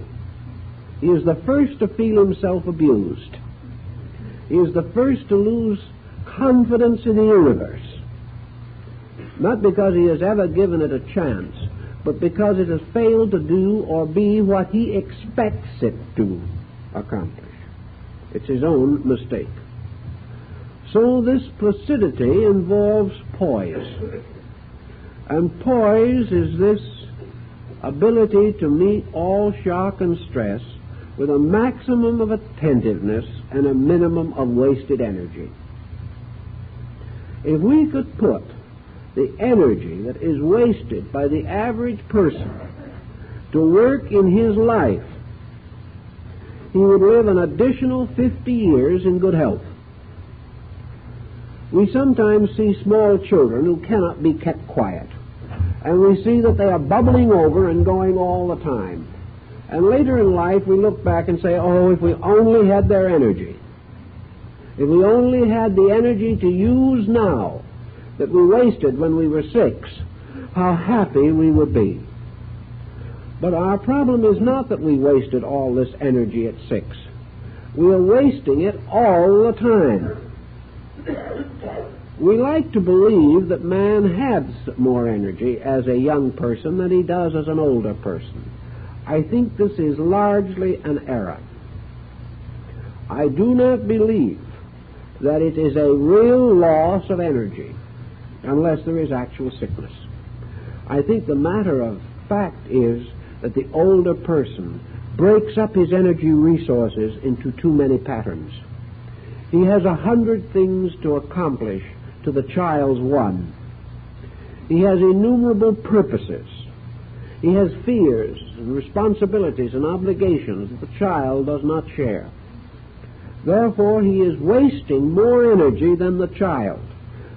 He is the first to feel himself abused. He is the first to lose confidence in the universe. Not because he has ever given it a chance, but because it has failed to do or be what he expects it to accomplish. It's his own mistake. So this placidity involves poise. And poise is this ability to meet all shock and stress with a maximum of attentiveness and a minimum of wasted energy. If we could put the energy that is wasted by the average person to work in his life, he would live an additional 50 years in good health. We sometimes see small children who cannot be kept quiet, and we see that they are bubbling over and going all the time. And later in life we look back and say, oh, if we only had their energy, if we only had the energy to use now that we wasted when we were 6, how happy we would be. But our problem is not that we wasted all this energy at 6. We are wasting it all the time. We like to believe that man has more energy as a young person than he does as an older person. I think this is largely an error. I do not believe that it is a real loss of energy unless there is actual sickness. I think the matter of fact is that the older person breaks up his energy resources into too many patterns. He has 100 things to accomplish to the child's one. He has innumerable purposes. He has fears and responsibilities and obligations that the child does not share. Therefore, he is wasting more energy than the child.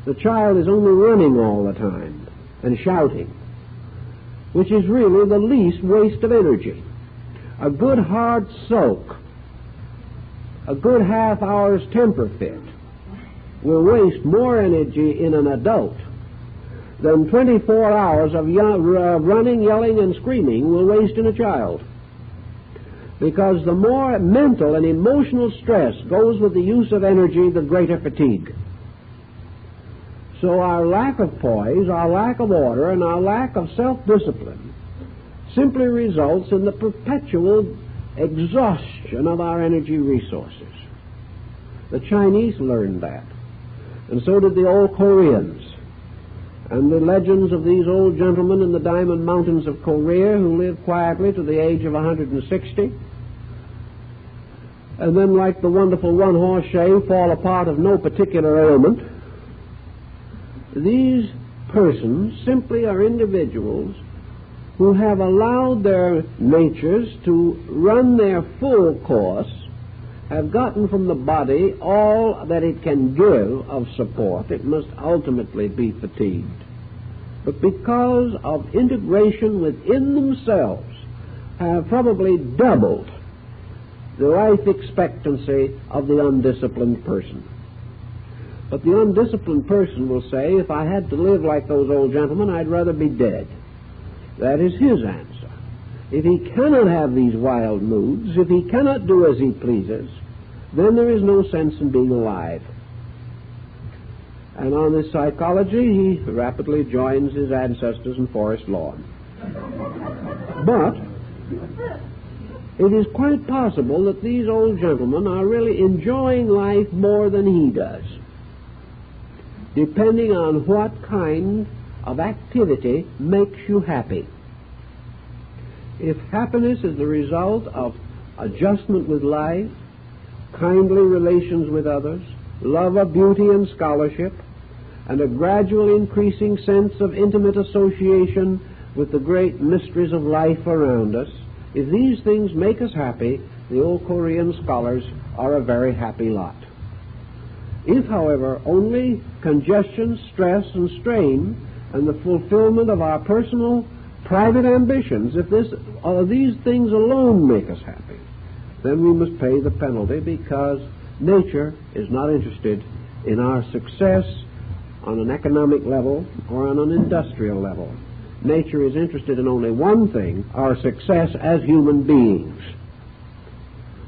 The child is only running all the time and shouting, which is really the least waste of energy. A good hard sulk, a good half hour's temper fit, will waste more energy in an adult than 24 hours of running, yelling, and screaming will waste in a child. Because the more mental and emotional stress goes with the use of energy, the greater fatigue. So our lack of poise, our lack of order, and our lack of self-discipline simply results in the perpetual exhaustion of our energy resources. The Chinese learned that, and so did the old Koreans. And the legends of these old gentlemen in the Diamond Mountains of Korea who lived quietly to the age of 160, and then, like the wonderful one-horse shave, fall apart of no particular ailment. These persons simply are individuals who have allowed their natures to run their full course, have gotten from the body all that it can give of support. It must ultimately be fatigued. But because of integration within themselves, have probably doubled the life expectancy of the undisciplined person. But the undisciplined person will say, if I had to live like those old gentlemen, I'd rather be dead. That is his answer. If he cannot have these wild moods, if he cannot do as he pleases, then there is no sense in being alive. And on this psychology, he rapidly joins his ancestors in Forest Lawn. But it is quite possible that these old gentlemen are really enjoying life more than he does, depending on what kind of activity makes you happy. If happiness is the result of adjustment with life, kindly relations with others, love of beauty and scholarship, and a gradual increasing sense of intimate association with the great mysteries of life around us, if these things make us happy, the old Korean scholars are a very happy lot. If, however, only congestion, stress, and strain, and the fulfillment of our personal, private ambitions, if these things alone make us happy, then we must pay the penalty, because nature is not interested in our success on an economic level or on an industrial level. Nature is interested in only one thing, our success as human beings.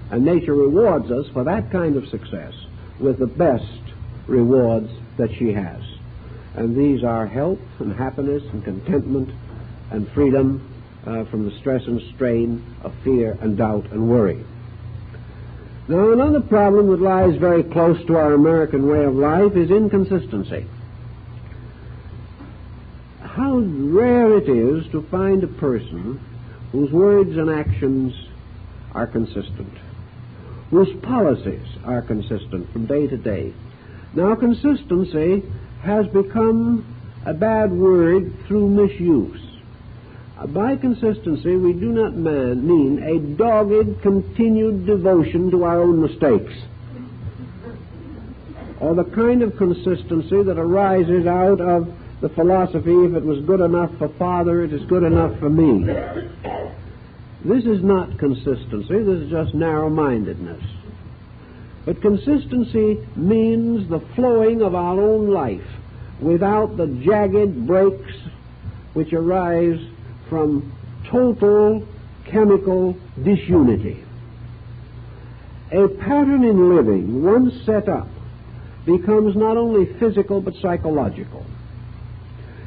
And nature rewards us for that kind of success with the best rewards that she has. And these are health and happiness and contentment and freedom from the stress and strain of fear and doubt and worry. Now, another problem that lies very close to our American way of life is inconsistency. How rare it is to find a person whose words and actions are consistent, whose policies are consistent from day to day. Now, consistency has become a bad word through misuse. By consistency, we do not mean a dogged, continued devotion to our own mistakes, or the kind of consistency that arises out of the philosophy, if it was good enough for Father, it is good enough for me. This is not consistency, this is just narrow-mindedness. But consistency means the flowing of our own life without the jagged breaks which arise from total chemical disunity. A pattern in living, once set up, becomes not only physical but psychological.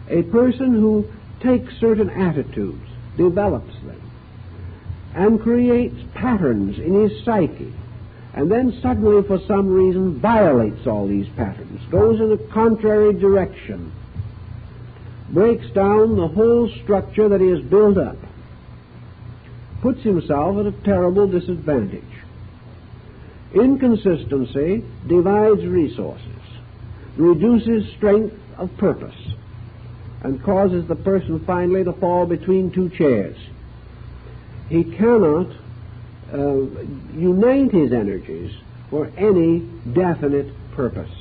A person who takes certain attitudes, develops them, and creates patterns in his psyche, and then suddenly, for some reason, violates all these patterns, goes in a contrary direction, breaks down the whole structure that he has built up, puts himself at a terrible disadvantage. Inconsistency divides resources, reduces strength of purpose, and causes the person finally to fall between two chairs. He cannot unite his energies for any definite purpose.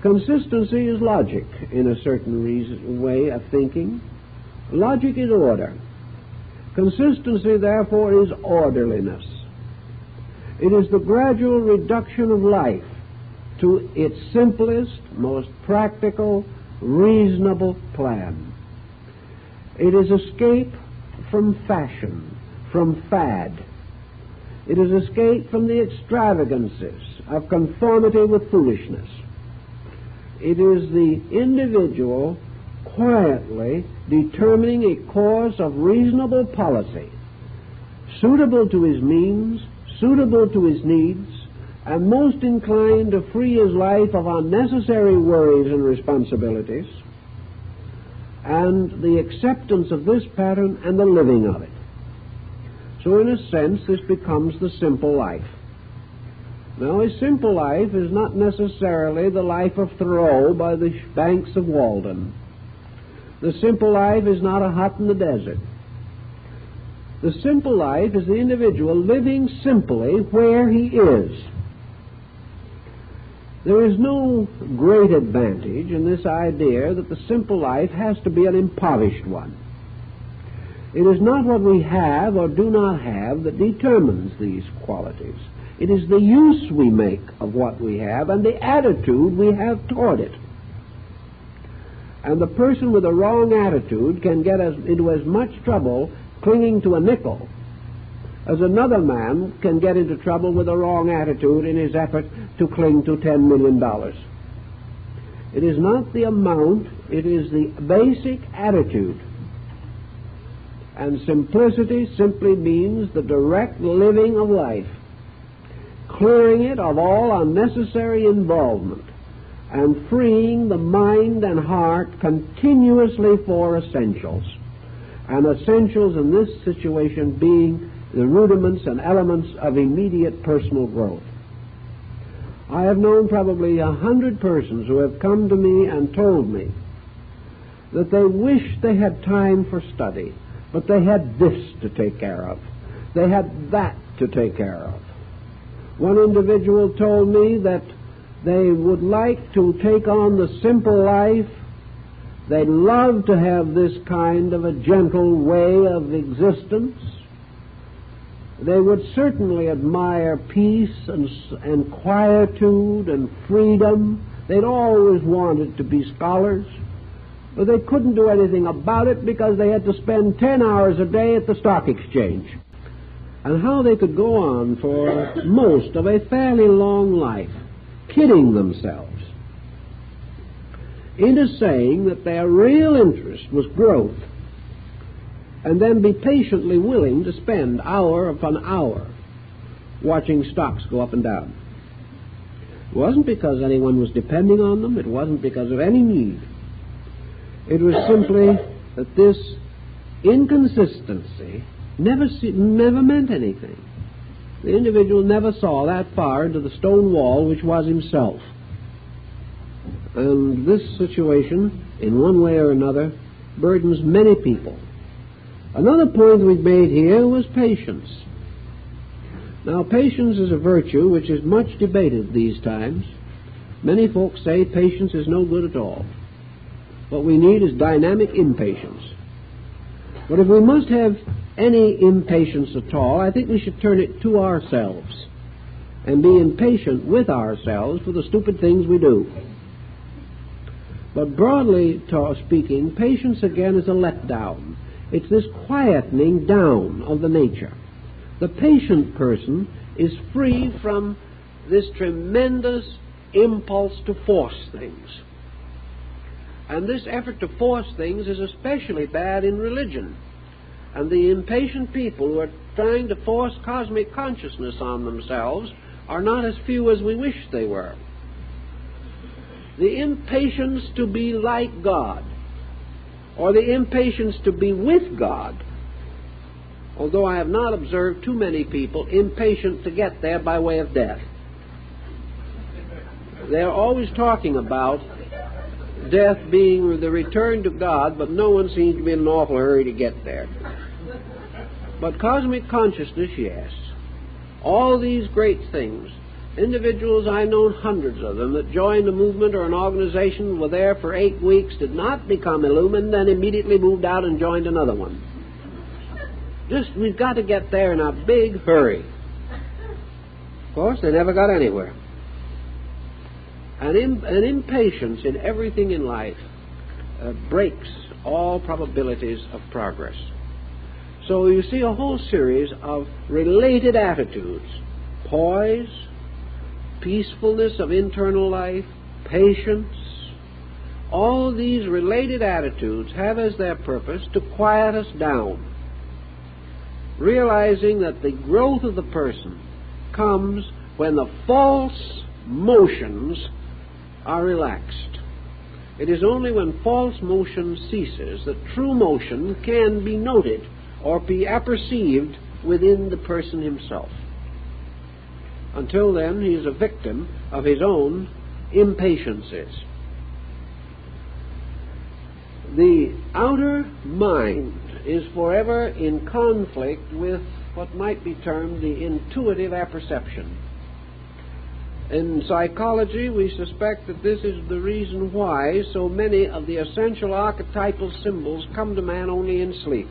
Consistency is logic in a certain way of thinking. Logic is order. Consistency, therefore, is orderliness. It is the gradual reduction of life to its simplest, most practical, reasonable plan. It is escape from fashion, from fad. It is escape from the extravagances of conformity with foolishness. It is the individual quietly determining a course of reasonable policy, suitable to his means, suitable to his needs, and most inclined to free his life of unnecessary worries and responsibilities, and the acceptance of this pattern and the living of it. So in a sense, this becomes the simple life. Now, a simple life is not necessarily the life of Thoreau by the banks of Walden. The simple life is not a hut in the desert. The simple life is the individual living simply where he is. There is no great advantage in this idea that the simple life has to be an impoverished one. It is not what we have or do not have that determines these qualities. It is the use we make of what we have and the attitude we have toward it. And the person with a wrong attitude can get into as much trouble clinging to a nickel as another man can get into trouble with a wrong attitude in his effort to cling to $10 million. It is not the amount, it is the basic attitude. And simplicity simply means the direct living of life, clearing it of all unnecessary involvement, and freeing the mind and heart continuously for essentials. And essentials in this situation being the rudiments and elements of immediate personal growth. I have known probably 100 persons who have come to me and told me that they wish they had time for study, but they had this to take care of. They had that to take care of. One individual told me that they would like to take on the simple life. They'd love to have this kind of a gentle way of existence. They would certainly admire peace and quietude and freedom. They'd always wanted to be scholars, but they couldn't do anything about it because they had to spend 10 hours a day at the stock exchange. And how they could go on for most of a fairly long life, kidding themselves into saying that their real interest was growth, and then be patiently willing to spend hour upon hour watching stocks go up and down. It wasn't because anyone was depending on them. It wasn't because of any need. It was simply that this inconsistency never meant anything. The individual never saw that far into the stone wall which was himself. And this situation, in one way or another, burdens many people. Another point we've made here was patience. Now, patience is a virtue which is much debated these times. Many folks say patience is no good at all. What we need is dynamic impatience. But if we must have any impatience at all, I think we should turn it to ourselves and be impatient with ourselves for the stupid things we do. But broadly speaking, patience again is a letdown. It's this quietening down of the nature. The patient person is free from this tremendous impulse to force things. And this effort to force things is especially bad in religion. And the impatient people who are trying to force cosmic consciousness on themselves are not as few as we wish they were. The impatience to be like God, or the impatience to be with God, although I have not observed too many people impatient to get there by way of death. They're always talking about death being the return to God, but no one seems to be in an awful hurry to get there. But cosmic consciousness, yes. All these great things. Individuals, I've known hundreds of them, that joined a movement or an organization, were there for 8 weeks, did not become illumined, then immediately moved out and joined another one. We've got to get there in a big hurry. Of course, they never got anywhere. An impatience in everything in life breaks all probabilities of progress. So you see a whole series of related attitudes: poise, peacefulness of internal life, patience. All these related attitudes have as their purpose to quiet us down, realizing that the growth of the person comes when the false motions are relaxed. It is only when false motion ceases that true motion can be noted or be apperceived within the person himself. Until then, he is a victim of his own impatiences. The outer mind is forever in conflict with what might be termed the intuitive apperception. In psychology, we suspect that this is the reason why so many of the essential archetypal symbols come to man only in sleep.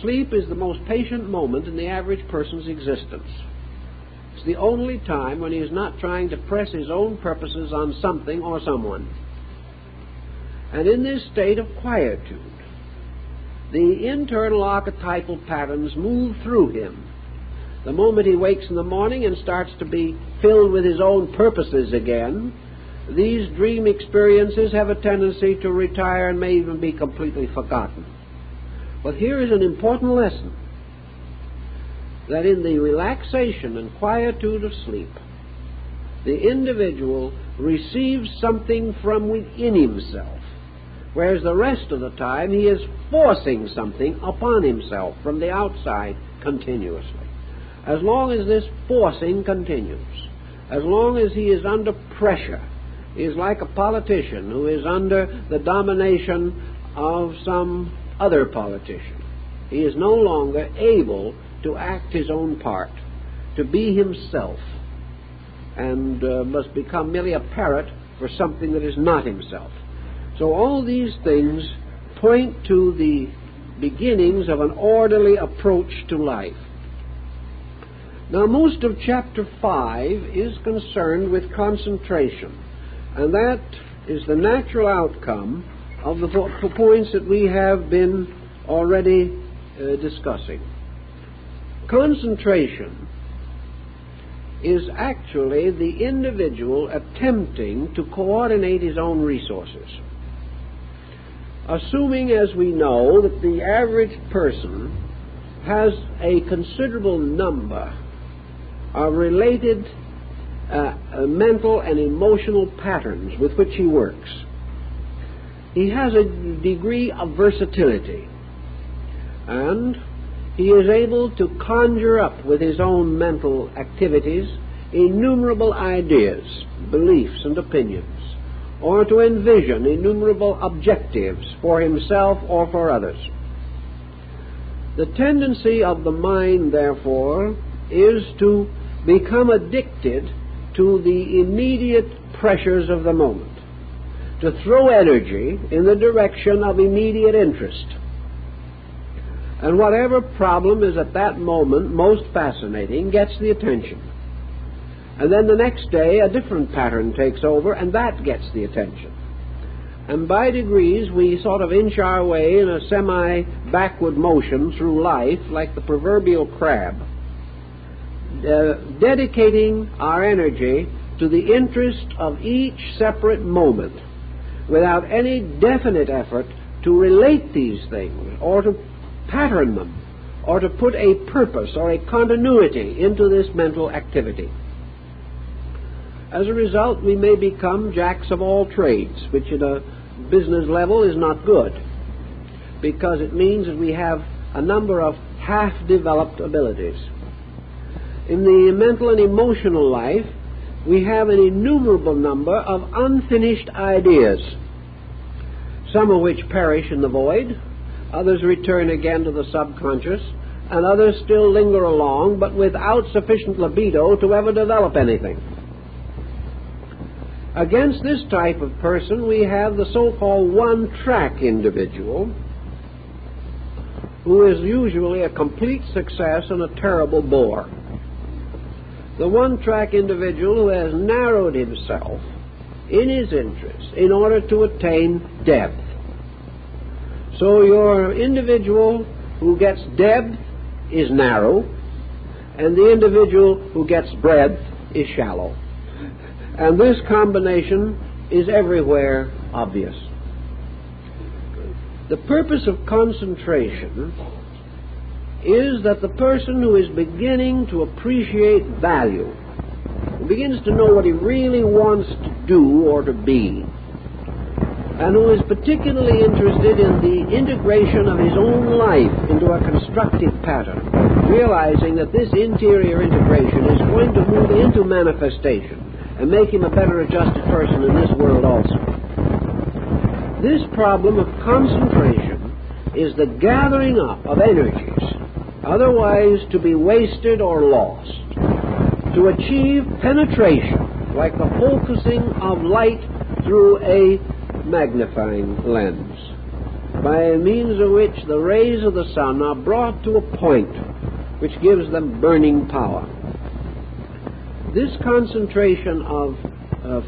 Sleep is the most patient moment in the average person's existence. It's the only time when he is not trying to press his own purposes on something or someone. And in this state of quietude, the internal archetypal patterns move through him. The moment he wakes in the morning and starts to be filled with his own purposes again, these dream experiences have a tendency to retire and may even be completely forgotten. But here is an important lesson, that in the relaxation and quietude of sleep, the individual receives something from within himself, whereas the rest of the time he is forcing something upon himself from the outside continuously. As long as this forcing continues, as long as he is under pressure, he is like a politician who is under the domination of some other politician. He is no longer able to act his own part, to be himself, and must become merely a parrot for something that is not himself. So all these things point to the beginnings of an orderly approach to life. Now, most of chapter 5 is concerned with concentration, and that is the natural outcome of the points that we have been already discussing. Concentration is actually the individual attempting to coordinate his own resources. Assuming, as we know, that the average person has a considerable number of related mental and emotional patterns with which he works, he has a degree of versatility, and he is able to conjure up with his own mental activities innumerable ideas, beliefs, and opinions, or to envision innumerable objectives for himself or for others. The tendency of the mind, therefore, is to become addicted to the immediate pressures of the moment, to throw energy in the direction of immediate interest. And whatever problem is at that moment most fascinating gets the attention. And then the next day a different pattern takes over, and that gets the attention. And by degrees we sort of inch our way in a semi-backward motion through life, like the proverbial crab, dedicating our energy to the interest of each separate moment without any definite effort to relate these things or to pattern them or to put a purpose or a continuity into this mental activity. As a result, we may become jacks of all trades, which at a business level is not good, because it means that we have a number of half-developed abilities. In the mental and emotional life, we have an innumerable number of unfinished ideas, some of which perish in the void, others return again to the subconscious, and others still linger along, but without sufficient libido to ever develop anything. Against this type of person, we have the so-called one-track individual, who is usually a complete success and a terrible bore. The one-track individual who has narrowed himself in his interests in order to attain depth. So your individual who gets depth is narrow, and the individual who gets breadth is shallow. And this combination is everywhere obvious. The purpose of concentration is that the person who is beginning to appreciate value, who begins to know what he really wants to do or to be, and who is particularly interested in the integration of his own life into a constructive pattern, realizing that this interior integration is going to move into manifestation and make him a better adjusted person in this world also. This problem of concentration is the gathering up of energies, otherwise to be wasted or lost, to achieve penetration, like the focusing of light through a magnifying lens, by means of which the rays of the sun are brought to a point which gives them burning power. This concentration of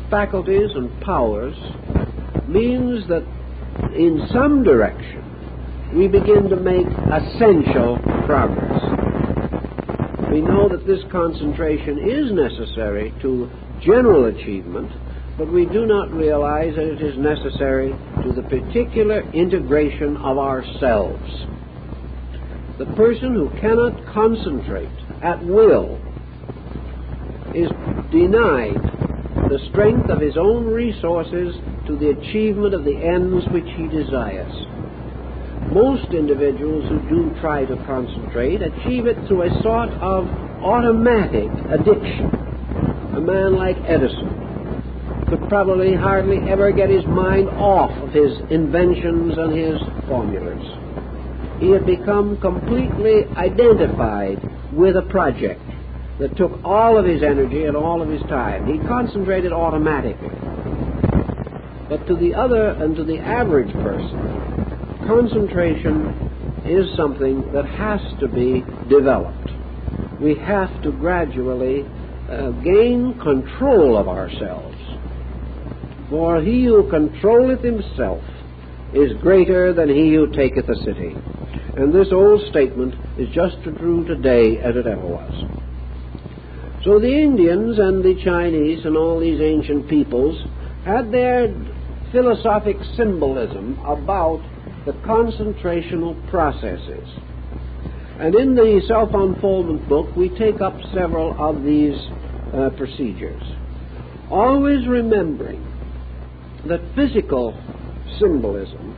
faculties and powers means that in some direction we begin to make essential progress. We know that this concentration is necessary to general achievement, but we do not realize that it is necessary to the particular integration of ourselves. The person who cannot concentrate at will is denied the strength of his own resources to the achievement of the ends which he desires. Most individuals who do try to concentrate achieve it through a sort of automatic addiction. A man like Edison could probably hardly ever get his mind off of his inventions and his formulas. He had become completely identified with a project that took all of his energy and all of his time. He concentrated automatically. But to the other and to the average person, concentration is something that has to be developed. We have to gradually gain control of ourselves. For he who controlleth himself is greater than he who taketh a city. And this old statement is just as true today as it ever was. So the Indians and the Chinese and all these ancient peoples had their philosophic symbolism about the concentrational processes. And in the Self-Unfoldment book, we take up several of these procedures, always remembering that physical symbolism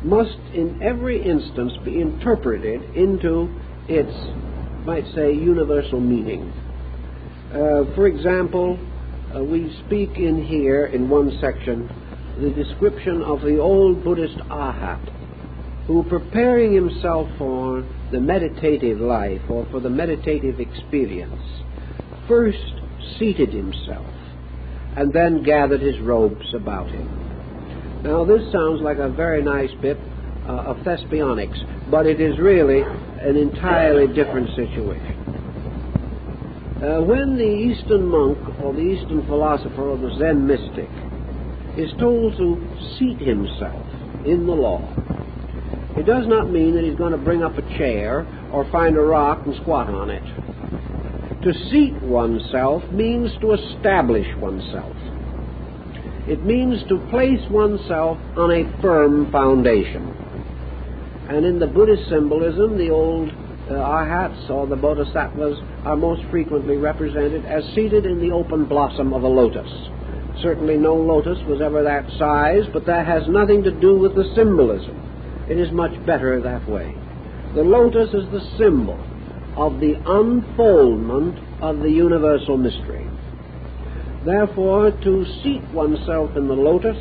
must in every instance be interpreted into its, might say, universal meaning. For example, we speak in here, in one section, the description of the old Buddhist Arhat, who, preparing himself for the meditative life or for the meditative experience, first seated himself and then gathered his robes about him. Now, this sounds like a very nice bit of thespionics, but it is really an entirely different situation. When the Eastern monk or the Eastern philosopher or the Zen mystic is told to seat himself in the law, it does not mean that he's going to bring up a chair or find a rock and squat on it. To seat oneself means to establish oneself. It means to place oneself on a firm foundation. And in the Buddhist symbolism, the old arhats or the bodhisattvas are most frequently represented as seated in the open blossom of a lotus. Certainly no lotus was ever that size, but that has nothing to do with the symbolism. It is much better that way. The lotus is the symbol of the unfoldment of the universal mystery. Therefore, to seat oneself in the lotus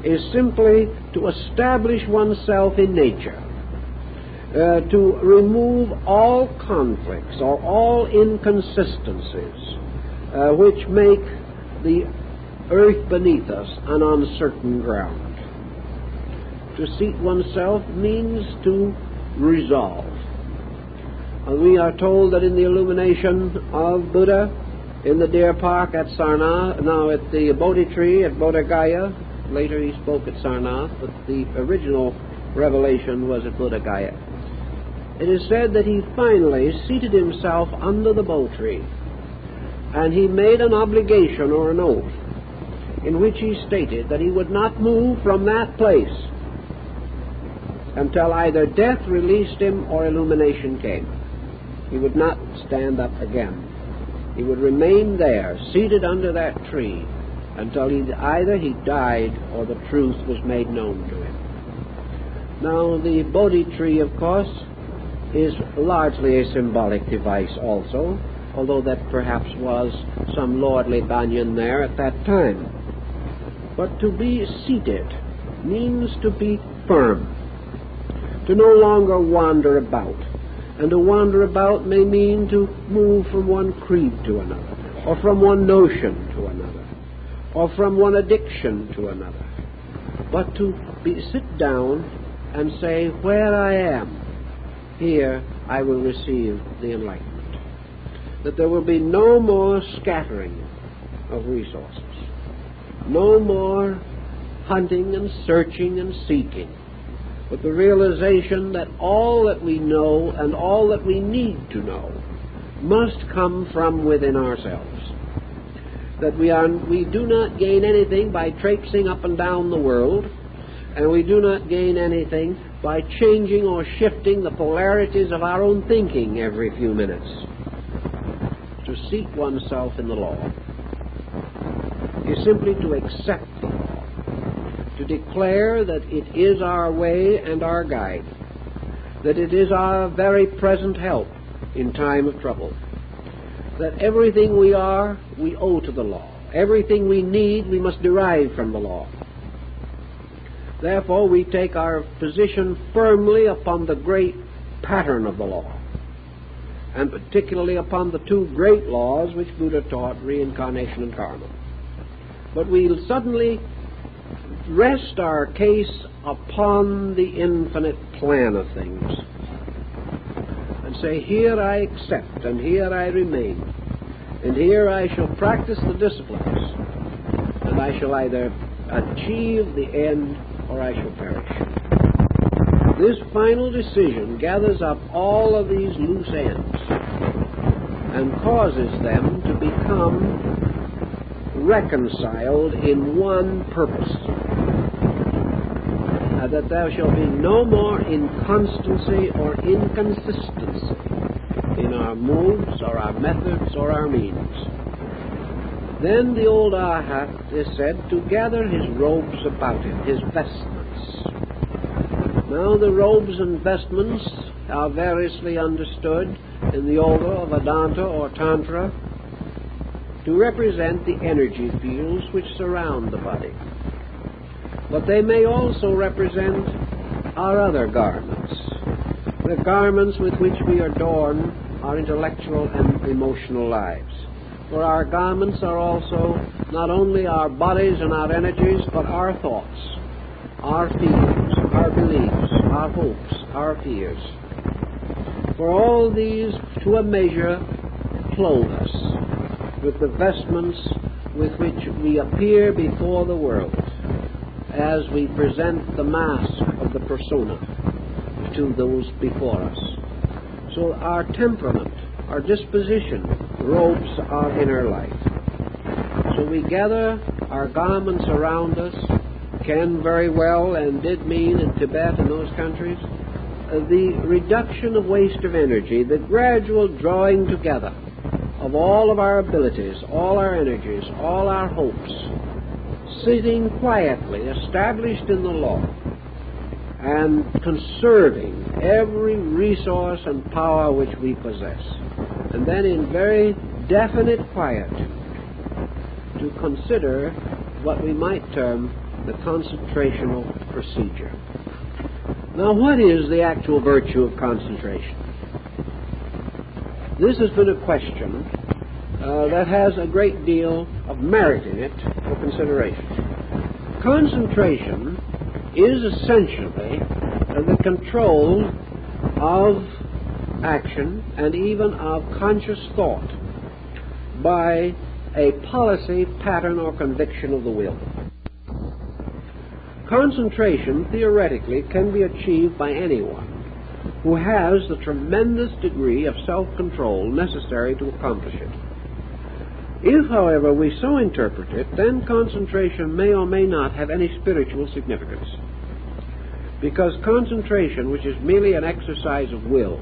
is simply to establish oneself in nature, to remove all conflicts or all inconsistencies which make the earth beneath us an uncertain ground. To seat oneself means to resolve. We are told that in the illumination of Buddha in the deer park at Sarnath, now at the Bodhi tree at Bodh Gaya, later he spoke at Sarnath, but the original revelation was at Bodh Gaya. It is said that he finally seated himself under the Bodhi tree, and he made an obligation or an oath in which he stated that he would not move from that place until either death released him or illumination came. He would not stand up again. He would remain there, seated under that tree, until either he died or the truth was made known to him. Now, the Bodhi tree, of course, is largely a symbolic device also, although that perhaps was some lordly banyan there at that time. But to be seated means to be firm, to no longer wander about. And to wander about may mean to move from one creed to another, or from one notion to another, or from one addiction to another. But to sit down and say, where I am, here I will receive the enlightenment. That there will be no more scattering of resources, no more hunting and searching and seeking, but the realization that all that we know and all that we need to know must come from within ourselves. That we do not gain anything by traipsing up and down the world, and we do not gain anything by changing or shifting the polarities of our own thinking every few minutes. To seat oneself in the law is simply to accept the law, to declare that it is our way and our guide, that it is our very present help in time of trouble, that everything we are, we owe to the law. Everything we need, we must derive from the law. Therefore, we take our position firmly upon the great pattern of the law, and particularly upon the two great laws which Buddha taught, reincarnation and karma. But we'll suddenly rest our case upon the infinite plan of things and say, here I accept, and here I remain, and here I shall practice the disciplines, and I shall either achieve the end or I shall perish. This final decision gathers up all of these loose ends and causes them to become reconciled in one purpose, that there shall be no more inconstancy or inconsistency in our moves or our methods or our means. Then the old arhat is said to gather his robes about him, his vestments. Now the robes and vestments are variously understood in the order of Vedanta or Tantra to represent the energy fields which surround the body. But they may also represent our other garments, the garments with which we adorn our intellectual and emotional lives. For our garments are also not only our bodies and our energies, but our thoughts, our feelings, our beliefs, our hopes, our fears. For all these, to a measure, clothe us with the vestments with which we appear before the world, as we present the mask of the persona to those before us. So our temperament, our disposition, ropes of inner life. So we gather our garments around us, can very well and did mean in Tibet and those countries, the reduction of waste of energy, the gradual drawing together of all of our abilities, all our energies, all our hopes, sitting quietly, established in the law, and conserving every resource and power which we possess. And then in very definite quietude to consider what we might term the concentrational procedure. Now, what is the actual virtue of concentration? This has been a question that has a great deal of merit in it for consideration. Concentration is essentially the control of action and even of conscious thought by a policy, pattern, or conviction of the will. Concentration, theoretically, can be achieved by anyone who has the tremendous degree of self-control necessary to accomplish it. If, however, we so interpret it, then concentration may or may not have any spiritual significance. Because concentration, which is merely an exercise of will,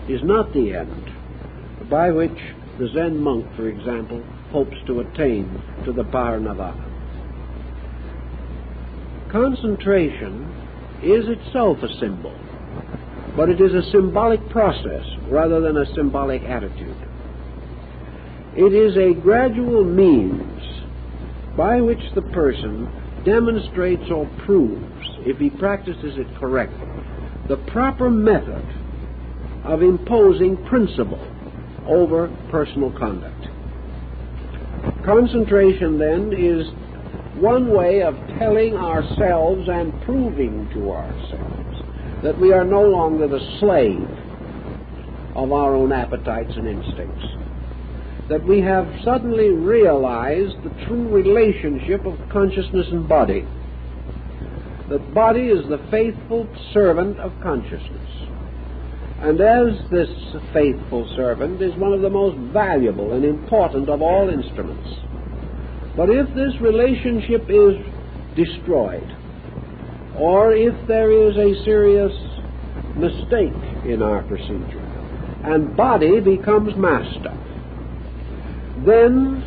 is not the end by which the Zen monk, for example, hopes to attain to the Parinirvana. Concentration is itself a symbol, but it is a symbolic process rather than a symbolic attitude. It is a gradual means by which the person demonstrates or proves, if he practices it correctly, the proper method of imposing principle over personal conduct. Concentration, then, is one way of telling ourselves and proving to ourselves that we are no longer the slave of our own appetites and instincts, that we have suddenly realized the true relationship of consciousness and body, that body is the faithful servant of consciousness, and as this faithful servant is one of the most valuable and important of all instruments. But if this relationship is destroyed, or if there is a serious mistake in our procedure, and body becomes master, then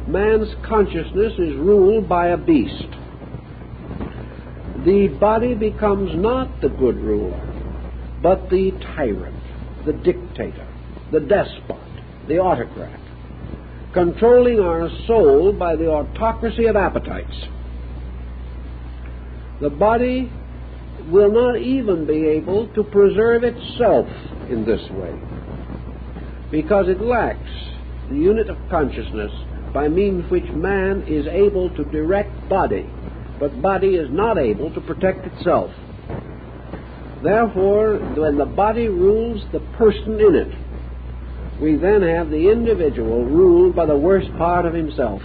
man's consciousness is ruled by a beast. The body becomes not the good ruler, but the tyrant, the dictator, the despot, the autocrat, controlling our soul by the autocracy of appetites. The body will not even be able to preserve itself in this way, because it lacks the unit of consciousness by means of which man is able to direct body, but body is not able to protect itself. Therefore, when the body rules the person in it, we then have the individual ruled by the worst part of himself.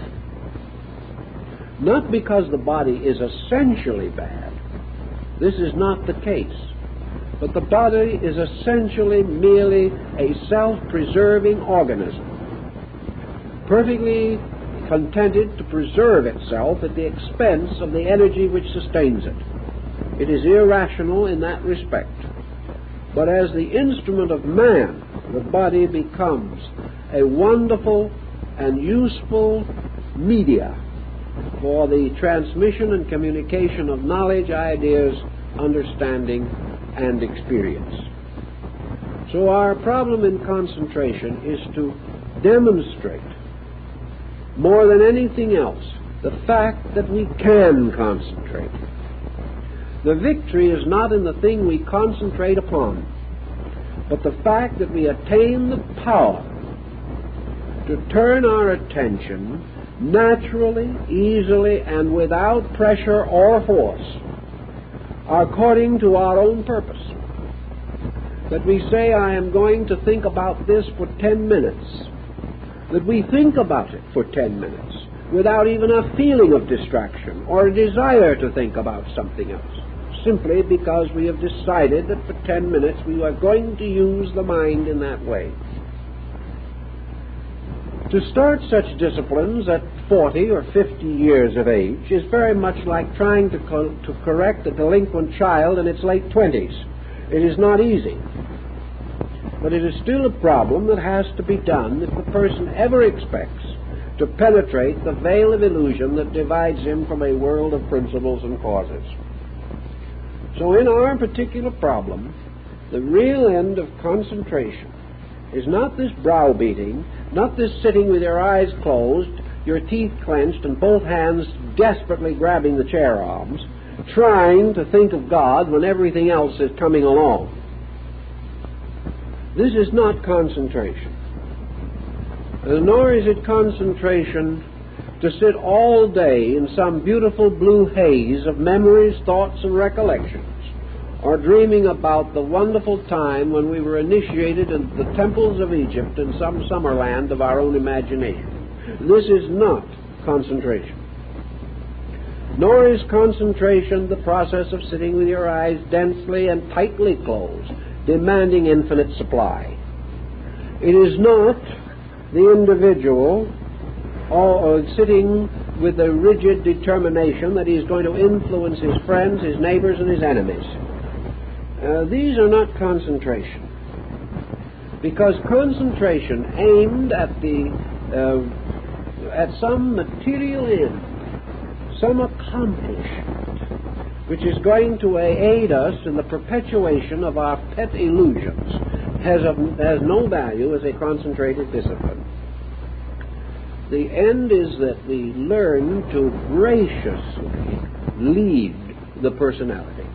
Not because the body is essentially bad. This is not the case. But the body is essentially merely a self-preserving organism, perfectly contented to preserve itself at the expense of the energy which sustains it. It is irrational in that respect. But as the instrument of man, the body becomes a wonderful and useful media for the transmission and communication of knowledge, ideas, understanding, and experience. So our problem in concentration is to demonstrate, more than anything else, the fact that we can concentrate. The victory is not in the thing we concentrate upon, but the fact that we attain the power to turn our attention naturally, easily, and without pressure or force, according to our own purpose. That we say, I am going to think about this for 10 minutes. That we think about it for 10 minutes without even a feeling of distraction or a desire to think about something else, simply because we have decided that for 10 minutes we are going to use the mind in that way. To start such disciplines at 40 or 50 years of age is very much like trying to correct a delinquent child in its late 20s. It is not easy, but it is still a problem that has to be done if the person ever expects to penetrate the veil of illusion that divides him from a world of principles and causes. So in our particular problem, the real end of concentration is not this browbeating, not this sitting with your eyes closed, your teeth clenched, and both hands desperately grabbing the chair arms, trying to think of God when everything else is coming along. This is not concentration. Nor is it concentration to sit all day in some beautiful blue haze of memories, thoughts, and recollections, or dreaming about the wonderful time when we were initiated into the temples of Egypt in some summer land of our own imagination. This is not concentration. Nor is concentration the process of sitting with your eyes densely and tightly closed, demanding infinite supply. It is not the individual sitting with a rigid determination that he is going to influence his friends, his neighbors, and his enemies. These are not concentration, because concentration aimed at some material end, some accomplishment, which is going to aid us in the perpetuation of our pet illusions, has no value as a concentrated discipline. The end is that we learn to graciously lead the personality,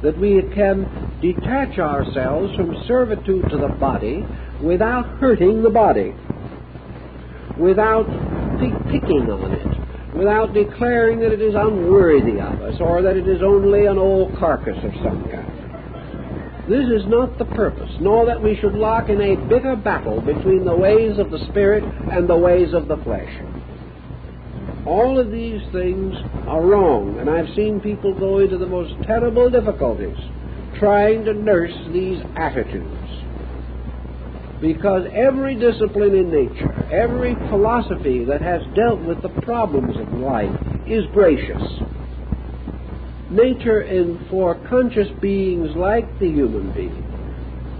that we can detach ourselves from servitude to the body without hurting the body, without picking on it, without declaring that it is unworthy of us or that it is only an old carcass of some kind. This is not the purpose, nor that we should lock in a bitter battle between the ways of the Spirit and the ways of the flesh. All of these things are wrong, and I've seen people go into the most terrible difficulties trying to nurse these attitudes. Because every discipline in nature, every philosophy that has dealt with the problems of life is gracious. Nature, for conscious beings like the human being,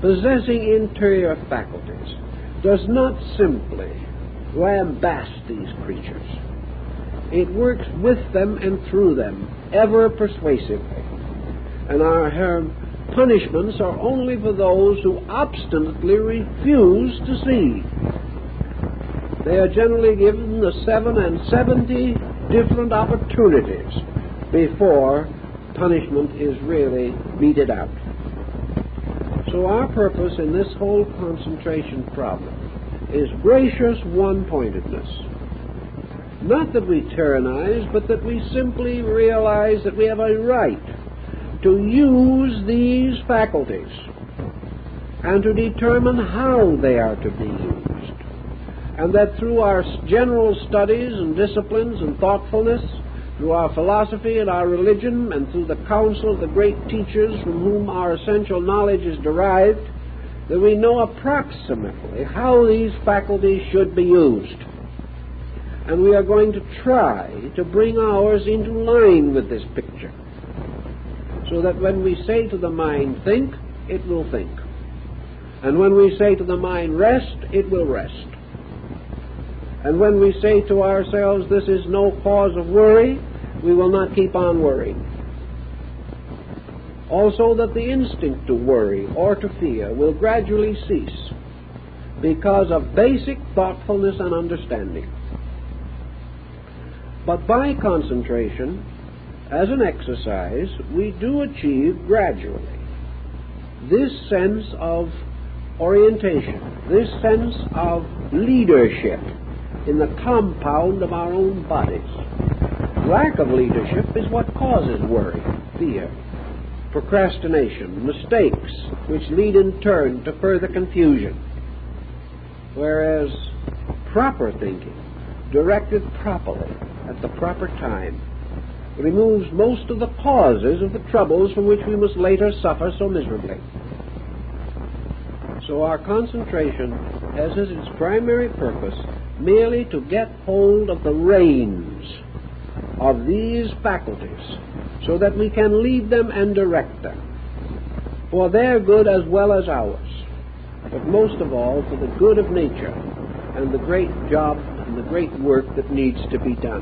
possessing interior faculties, does not simply lambaste these creatures. It works with them and through them, ever persuasively. And our punishments are only for those who obstinately refuse to see. They are generally given the 7 and 70 different opportunities before punishment is really meted out. So our purpose in this whole concentration problem is gracious one-pointedness. Not that we tyrannize, but that we simply realize that we have a right to use these faculties and to determine how they are to be used. And that through our general studies and disciplines and thoughtfulness, through our philosophy and our religion, and through the counsel of the great teachers from whom our essential knowledge is derived, that we know approximately how these faculties should be used. And we are going to try to bring ours into line with this picture, so that when we say to the mind, think, it will think. And when we say to the mind, rest, it will rest. And when we say to ourselves, this is no cause of worry, we will not keep on worrying. Also, that the instinct to worry or to fear will gradually cease because of basic thoughtfulness and understanding. But by concentration, as an exercise, we do achieve gradually this sense of orientation, this sense of leadership in the compound of our own bodies. Lack of leadership is what causes worry, fear, procrastination, mistakes, which lead in turn to further confusion. Whereas proper thinking, directed properly at the proper time, removes most of the causes of the troubles from which we must later suffer so miserably. So our concentration has as its primary purpose merely to get hold of the reins of these faculties so that we can lead them and direct them for their good as well as ours, but most of all for the good of nature and the great job and the great work that needs to be done.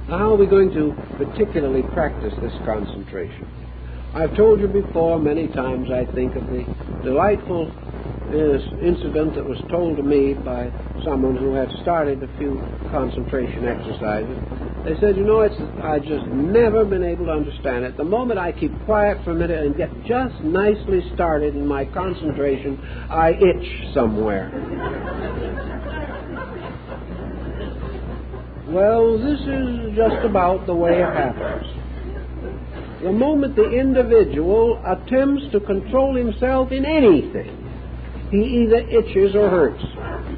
Now, how are we going to particularly practice this concentration? I've told you before many times, I think, of the delightful incident that was told to me by someone who had started a few concentration exercises. They said, I've just never been able to understand it. The moment I keep quiet for a minute and get just nicely started in my concentration, I itch somewhere. Well, this is just about the way it happens. The moment the individual attempts to control himself in anything, he either itches or hurts.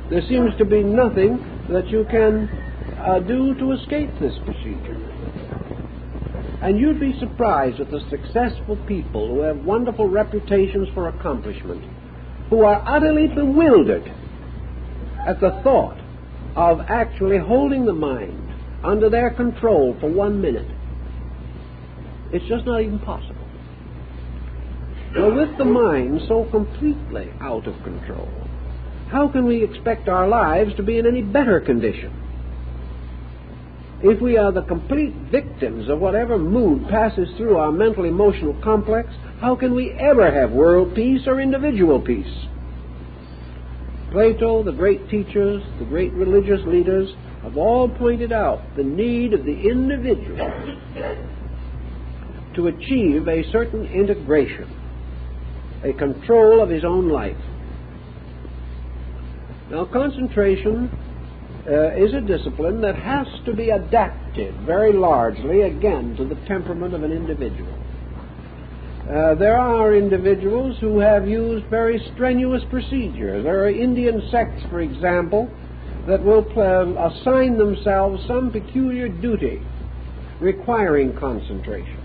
There seems to be nothing that you can do to escape this procedure. And you'd be surprised at the successful people who have wonderful reputations for accomplishment, who are utterly bewildered at the thought of actually holding the mind under their control for 1 minute. It's just not even possible. Well, with the mind so completely out of control, how can we expect our lives to be in any better condition? If we are the complete victims of whatever mood passes through our mental emotional complex, how can we ever have world peace or individual peace? Plato, the great teachers, the great religious leaders have all pointed out the need of the individual to achieve a certain integration, a control of his own life. Now, concentration is a discipline that has to be adapted very largely, again, to the temperament of an individual. There are individuals who have used very strenuous procedures. There are Indian sects, for example, that will assign themselves some peculiar duty requiring concentration.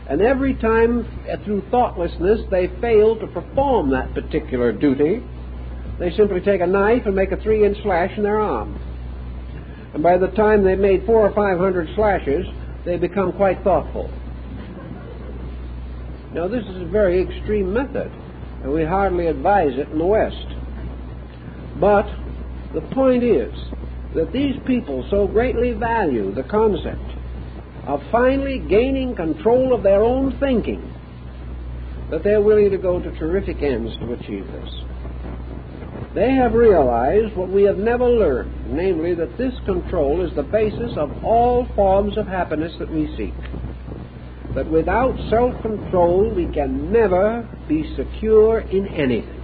And every time, through thoughtlessness, they fail to perform that particular duty, they simply take a knife and make a 3-inch slash in their arm. And by the time they've made 400 or 500 slashes, they become quite thoughtful. Now, this is a very extreme method, and we hardly advise it in the West. But the point is that these people so greatly value the concept of finally gaining control of their own thinking that they're willing to go to terrific ends to achieve this. They have realized what we have never learned, namely that this control is the basis of all forms of happiness that we seek. That without self-control we can never be secure in anything.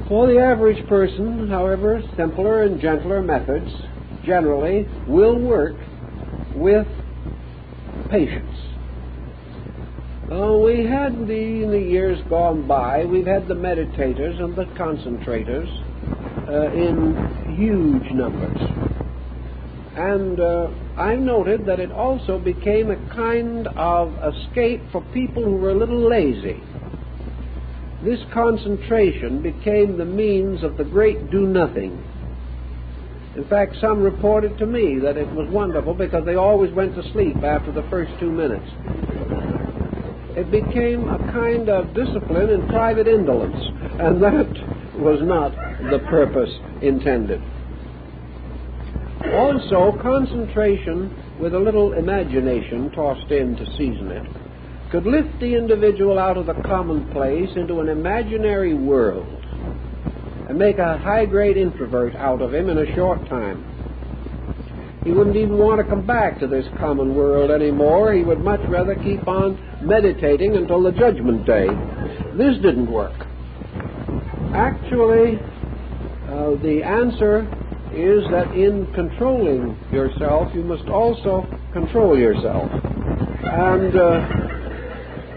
For the average person, however, simpler and gentler methods generally will work with patience. We had in the years gone by, we've had the meditators and the concentrators in huge numbers. And I noted that it also became a kind of escape for people who were a little lazy. This concentration became the means of the great do-nothing. In fact, some reported to me that it was wonderful because they always went to sleep after the first 2 minutes. It became a kind of discipline in private indolence, and that was not the purpose intended. Also, concentration with a little imagination tossed in to season it could lift the individual out of the commonplace into an imaginary world and make a high-grade introvert out of him in a short time. He wouldn't even want to come back to this common world anymore. He would much rather keep on meditating until the judgment day. This didn't work. Actually, the answer is that in controlling yourself, you must also control yourself. And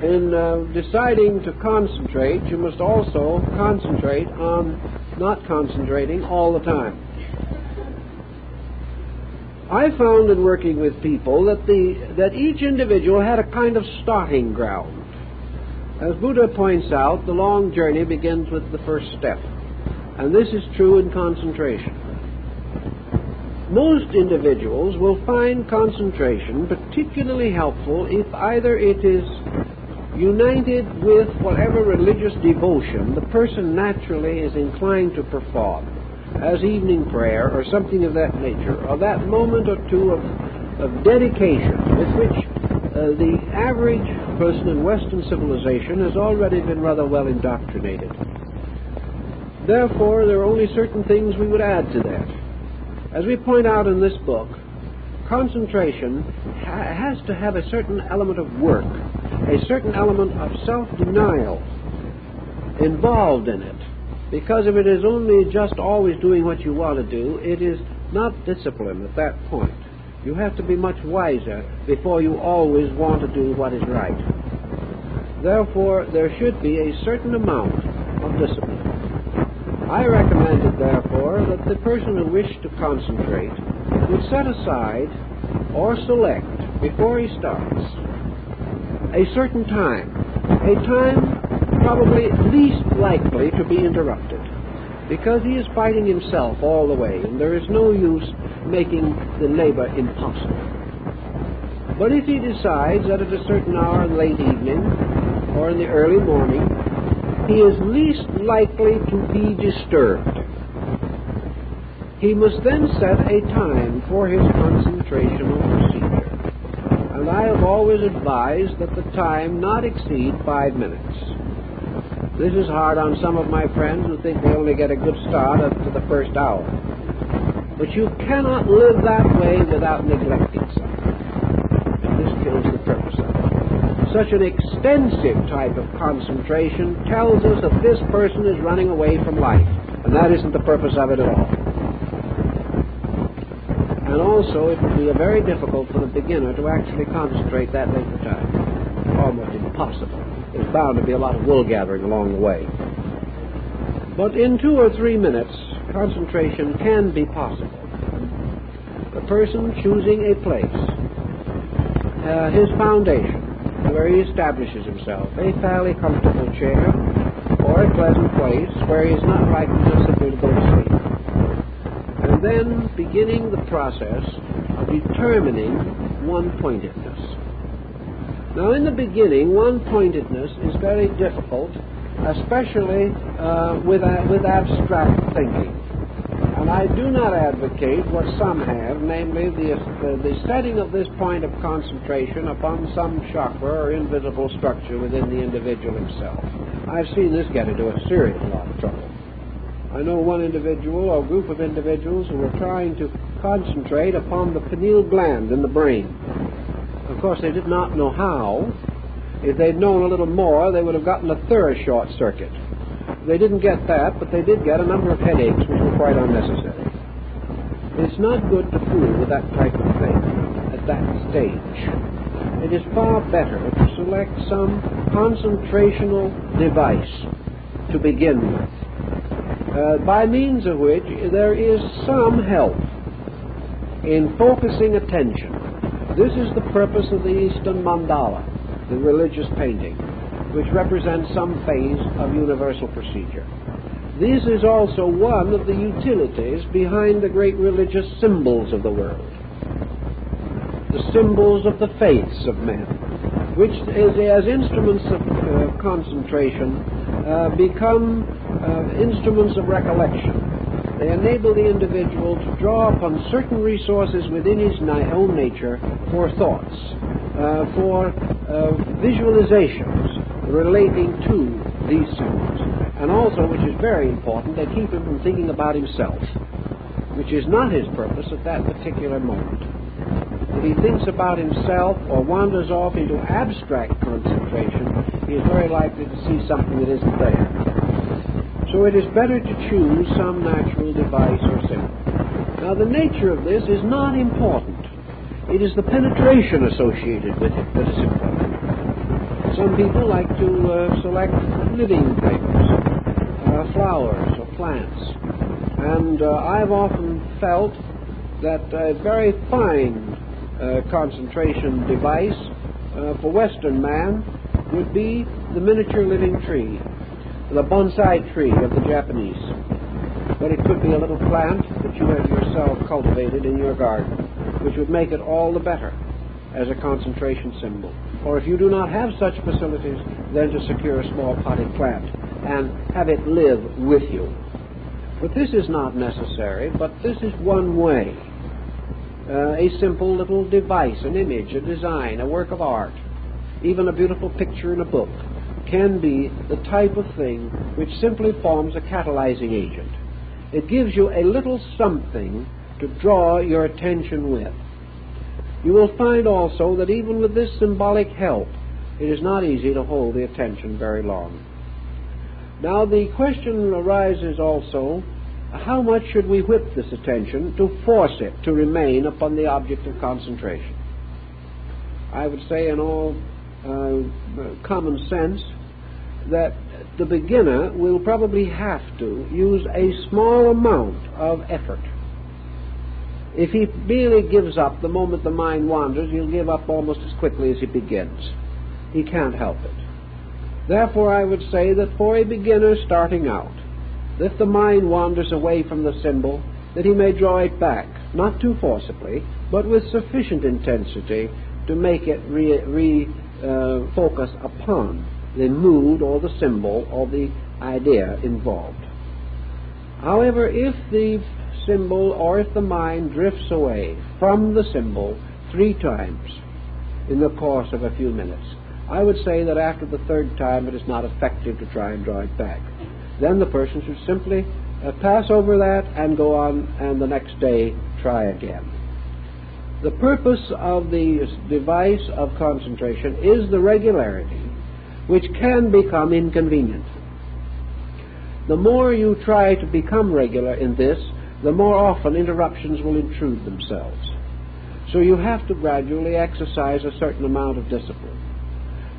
in deciding to concentrate, you must also concentrate on not concentrating all the time. I found in working with people that each individual had a kind of starting ground. As Buddha points out, the long journey begins with the first step, and this is true in concentration. Most individuals will find concentration particularly helpful if either it is united with whatever religious devotion the person naturally is inclined to perform, as evening prayer or something of that nature, or that moment or two of dedication with which the average person in Western civilization has already been rather well indoctrinated. Therefore, there are only certain things we would add to that. As we point out in this book, concentration has to have a certain element of work, a certain element of self-denial involved in it. Because if it is only just always doing what you want to do, it is not discipline at that point. You have to be much wiser before you always want to do what is right. Therefore, there should be a certain amount of discipline. I recommended, therefore, that the person who wished to concentrate would set aside or select, before he starts, a certain time, a time probably least likely to be interrupted, because he is fighting himself all the way, and there is no use making the labor impossible. But if he decides that at a certain hour in the late evening or in the early morning, he is least likely to be disturbed, he must then set a time for his concentrational procedure. And I have always advised that the time not exceed 5 minutes. This is hard on some of my friends who think they only get a good start up to the first hour. But you cannot live that way without neglecting something. And this kills the purpose of it. Such an extensive type of concentration tells us that this person is running away from life, and that isn't the purpose of it at all. And also, it would be very difficult for the beginner to actually concentrate that length of time. Almost impossible. There's bound to be a lot of wool gathering along the way. But in 2 or 3 minutes, concentration can be possible. The person choosing a place, his foundation, where he establishes himself, a fairly comfortable chair, or a pleasant place where he is not likely to simply go to sleep. And then beginning the process of determining one-pointedness. Now, in the beginning, one-pointedness is very difficult, especially with abstract thinking. And I do not advocate what some have, namely the setting of this point of concentration upon some chakra or invisible structure within the individual himself. I've seen this get into a serious lot of trouble. I know one individual or group of individuals who were trying to concentrate upon the pineal gland in the brain. Of course, they did not know how. If they'd known a little more, they would have gotten a thorough short circuit. They didn't get that, but they did get a number of headaches, which were quite unnecessary. It's not good to fool with that type of thing at that stage. It is far better to select some concentrational device to begin with, by means of which there is some help in focusing attention. This is the purpose of the Eastern mandala, the religious painting, which represents some phase of universal procedure. This is also one of the utilities behind the great religious symbols of the world, the symbols of the faiths of men, which as instruments of concentration become instruments of recollection. They enable the individual to draw upon certain resources within his own nature for thoughts, for visualizations relating to these symbols. And also, which is very important, they keep him from thinking about himself, which is not his purpose at that particular moment. If he thinks about himself or wanders off into abstract concentration, he is very likely to see something that isn't there. So it is better to choose some natural device or symbol. Now, the nature of this is not important. It is the penetration associated with it that is important. Some people like to select living things, flowers or plants. And I've often felt that a very fine concentration device for Western man would be the miniature living tree, the bonsai tree of the Japanese. But it could be a little plant that you have yourself cultivated in your garden, which would make it all the better as a concentration symbol. Or if you do not have such facilities, then to secure a small potted plant and have it live with you. But this is not necessary, but this is one way. A simple little device, an image, a design, a work of art, even a beautiful picture in a book, can be the type of thing which simply forms a catalyzing agent. It gives you a little something to draw your attention with. You will find also that even with this symbolic help, it is not easy to hold the attention very long. Now the question arises also, how much should we whip this attention to force it to remain upon the object of concentration? I would say in all common sense that the beginner will probably have to use a small amount of effort. If he merely gives up the moment the mind wanders, he'll give up almost as quickly as he begins. He can't help it. Therefore, I would say that for a beginner starting out, if the mind wanders away from the symbol, that he may draw it back, not too forcibly, but with sufficient intensity to make it focus upon the mood or the symbol or the idea involved. However, if the symbol or if the mind drifts away from the symbol 3 times in the course of a few minutes, I would say that after the 3rd time it is not effective to try and draw it back. Then the person should simply pass over that and go on, and the next day try again. The purpose of the device of concentration is the regularity, which can become inconvenient. The more you try to become regular in this, the more often interruptions will intrude themselves. So you have to gradually exercise a certain amount of discipline.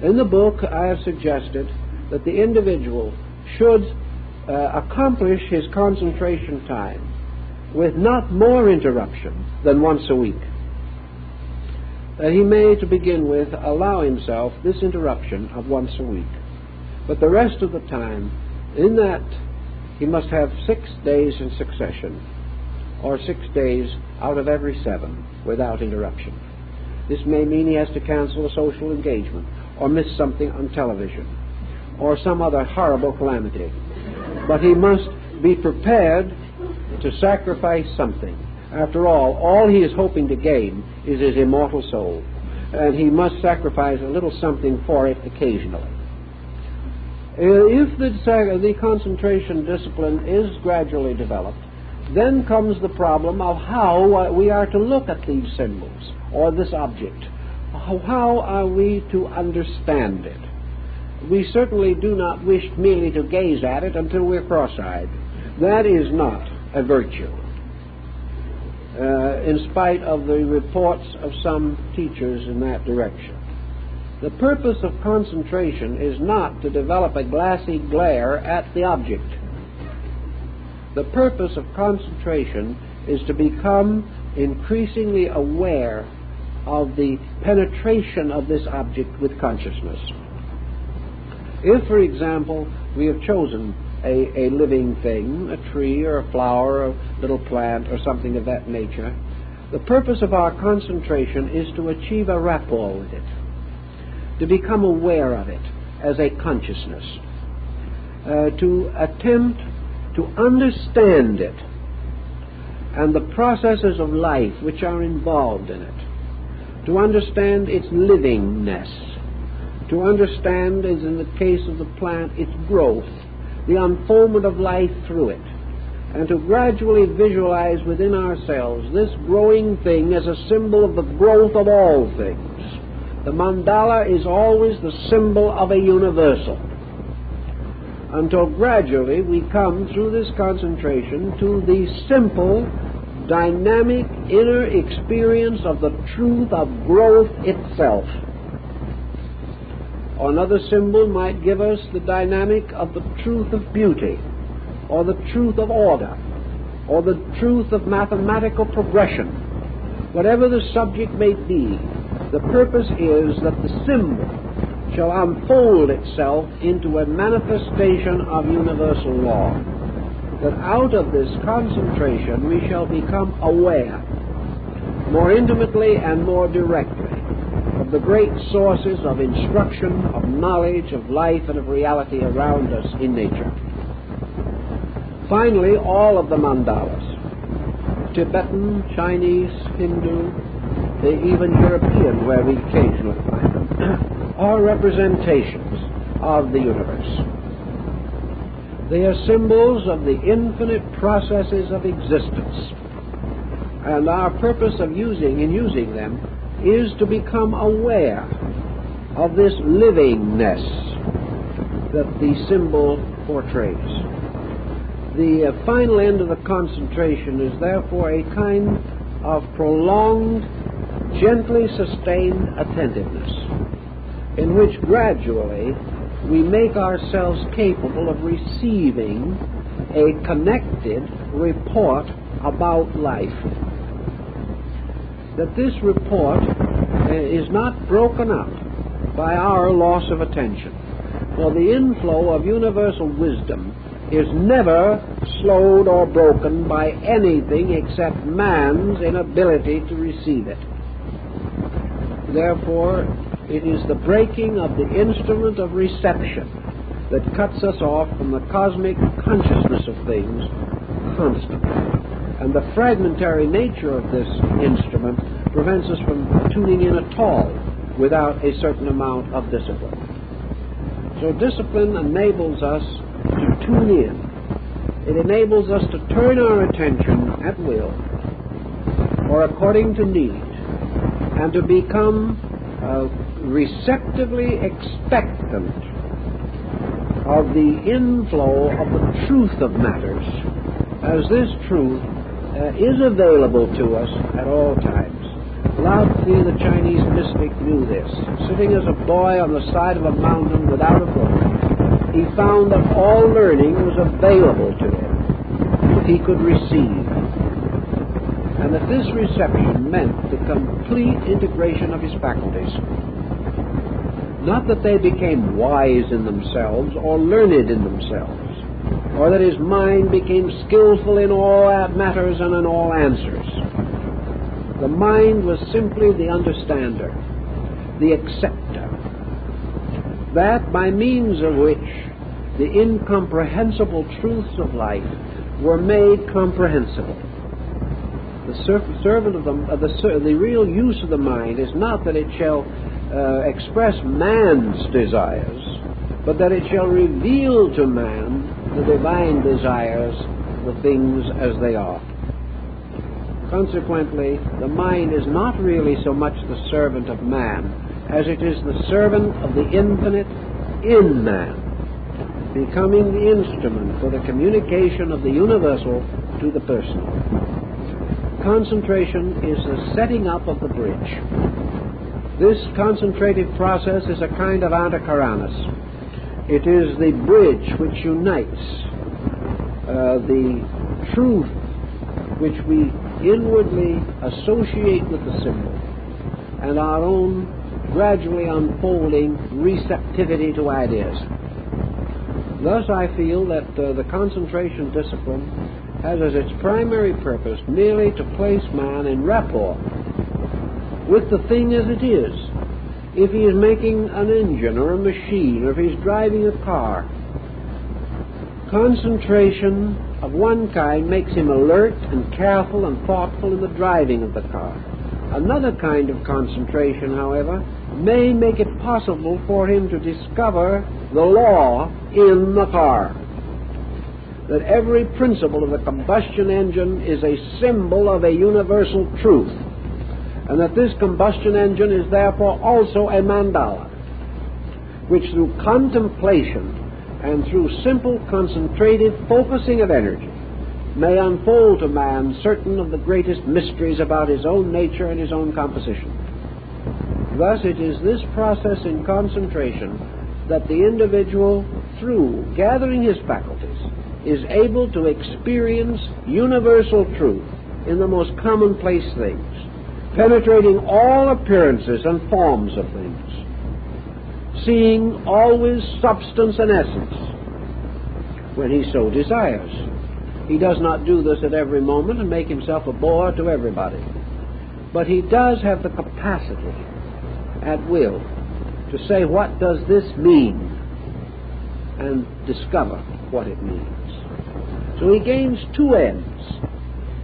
In the book, I have suggested that the individual should accomplish his concentration time with not more interruption than once a week. That he may, to begin with, allow himself this interruption of once a week. But the rest of the time, in that, he must have 6 days in succession, or 6 days out of every 7 without interruption. This may mean he has to cancel a social engagement, or miss something on television, or some other horrible calamity. But he must be prepared to sacrifice something. After all he is hoping to gain is his immortal soul, and he must sacrifice a little something for it occasionally. If the concentration discipline is gradually developed, then comes the problem of how we are to look at these symbols, or this object. How are we to understand it? We certainly do not wish merely to gaze at it until we're cross-eyed. That is not a virtue, in spite of the reports of some teachers in that direction. The purpose of concentration is not to develop a glassy glare at the object. The purpose of concentration is to become increasingly aware of the penetration of this object with consciousness. If, for example, we have chosen a living thing, a tree or a flower or a little plant or something of that nature, the purpose of our concentration is to achieve a rapport with it, to become aware of it as a consciousness, to attempt to understand it and the processes of life which are involved in it, to understand its livingness, to understand, as in the case of the plant, its growth, the unfoldment of life through it, and to gradually visualize within ourselves this growing thing as a symbol of the growth of all things. The mandala is always the symbol of a universal, until gradually we come through this concentration to the simple, dynamic inner experience of the truth of growth itself. Another symbol might give us the dynamic of the truth of beauty, or the truth of order, or the truth of mathematical progression. Whatever the subject may be, the purpose is that the symbol shall unfold itself into a manifestation of universal law. That out of this concentration we shall become aware more intimately and more directly of the great sources of instruction, of knowledge, of life, and of reality around us in nature. Finally, all of the mandalas, Tibetan, Chinese, Hindu, even European, where we occasionally find them, are representations of the universe. They are symbols of the infinite processes of existence, and our purpose of using them is to become aware of this livingness that the symbol portrays. The final end of the concentration is therefore a kind of prolonged, gently sustained attentiveness, in which gradually we make ourselves capable of receiving a connected report about life. That this report is not broken up by our loss of attention. For the inflow of universal wisdom is never slowed or broken by anything except man's inability to receive it. Therefore, it is the breaking of the instrument of reception that cuts us off from the cosmic consciousness of things constantly. And the fragmentary nature of this instrument prevents us from tuning in at all without a certain amount of discipline. So discipline enables us to tune in. It enables us to turn our attention at will or according to need and to become receptively expectant of the inflow of the truth of matters, as this truth is available to us at all times. Lao Tzu, the Chinese mystic, knew this. Sitting as a boy on the side of a mountain without a book, he found that all learning was available to him if he could receive. And that this reception meant the complete integration of his faculties. Not that they became wise in themselves or learned in themselves, or that his mind became skillful in all matters and in all answers. The mind was simply the understander, the acceptor, that by means of which the incomprehensible truths of life were made comprehensible. The real use of the mind is not that it shall express man's desires, but that it shall reveal to man the divine desires, the things as they are. Consequently, the mind is not really so much the servant of man as it is the servant of the infinite in man, becoming the instrument for the communication of the universal to the personal. Concentration is the setting up of the bridge. This concentrated process is a kind of anticharanus. It is the bridge which unites the truth which we inwardly associate with the symbol and our own gradually unfolding receptivity to ideas. Thus I feel that the concentration discipline has as its primary purpose merely to place man in rapport with the thing as it is. If he is making an engine or a machine, or if he's driving a car, concentration of one kind makes him alert and careful and thoughtful in the driving of the car. Another kind of concentration, however, may make it possible for him to discover the law in the car. That every principle of the combustion engine is a symbol of a universal truth, and that this combustion engine is therefore also a mandala, which through contemplation and through simple concentrated focusing of energy may unfold to man certain of the greatest mysteries about his own nature and his own composition. Thus it is this process in concentration that the individual, through gathering his faculties, is able to experience universal truth in the most commonplace things, penetrating all appearances and forms of things. seeing always substance and essence when he so desires. He does not do this at every moment and make himself a bore to everybody. But he does have the capacity at will to say, what does this mean? And discover what it means. So he gains two ends.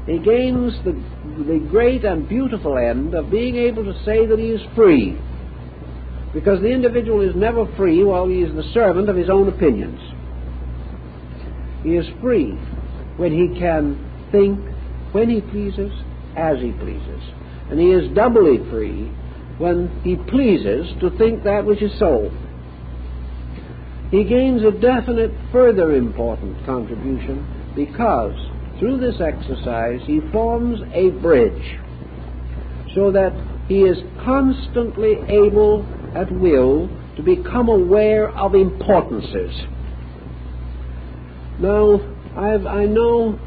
He gains the great and beautiful end of being able to say that he is free, because the individual is never free while he is the servant of his own opinions. He is free when he can think when he pleases, as he pleases. And he is doubly free when he pleases to think that which is so. He gains a definite further important contribution because through this exercise he forms a bridge so that he is constantly able at will to become aware of importances. Now, I know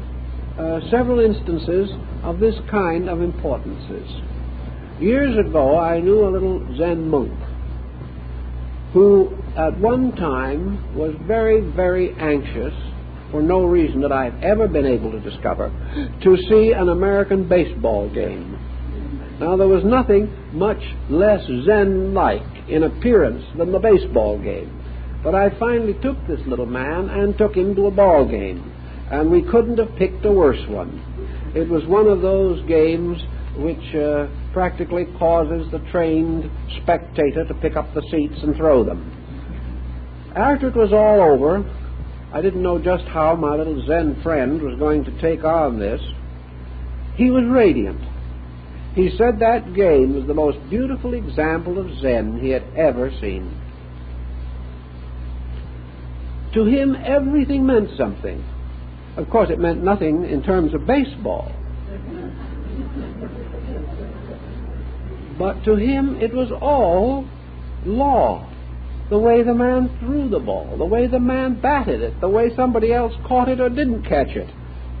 several instances of this kind of importances. Years ago, I knew a little Zen monk who at one time was very, very anxious, for no reason that I've ever been able to discover, to see an American baseball game. Now, there was nothing much less Zen-like in appearance than the baseball game. But I finally took this little man and took him to a ball game, and we couldn't have picked a worse one. It was one of those games which practically causes the trained spectator to pick up the seats and throw them. After it was all over, I didn't know just how my little Zen friend was going to take on this. He was radiant. He said that game was the most beautiful example of Zen he had ever seen. To him, everything meant something. Of course, it meant nothing in terms of baseball. But to him, it was all law. The way the man threw the ball, the way the man batted it, the way somebody else caught it or didn't catch it,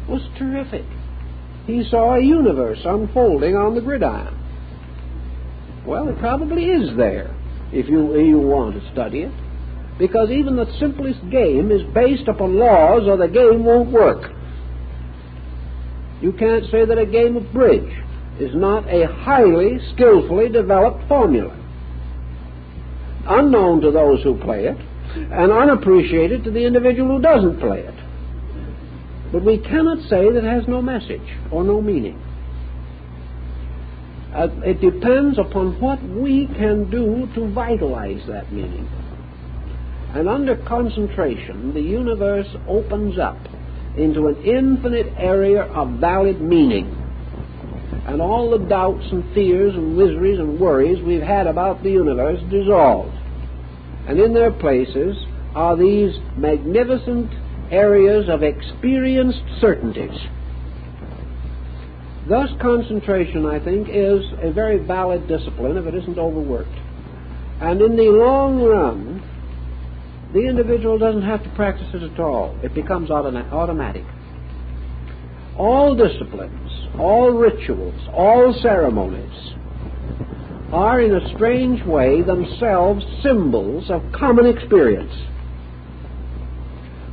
was terrific. He saw a universe unfolding on the gridiron. Well, it probably is there if you want to study it, because even the simplest game is based upon laws or the game won't work. You can't say that a game of bridge is not a highly, skillfully developed formula, unknown to those who play it and unappreciated to the individual who doesn't play it. But we cannot say that it has no message or no meaning. It depends upon what we can do to vitalize that meaning. And under concentration, the universe opens up into an infinite area of valid meaning. And all the doubts and fears and miseries and worries we've had about the universe dissolve. And in their places are these magnificent areas of experienced certainties. Thus, concentration, I think, is a very valid discipline if it isn't overworked. And in the long run, the individual doesn't have to practice it at all. It becomes automatic. All disciplines, all rituals, all ceremonies are in a strange way themselves symbols of common experience.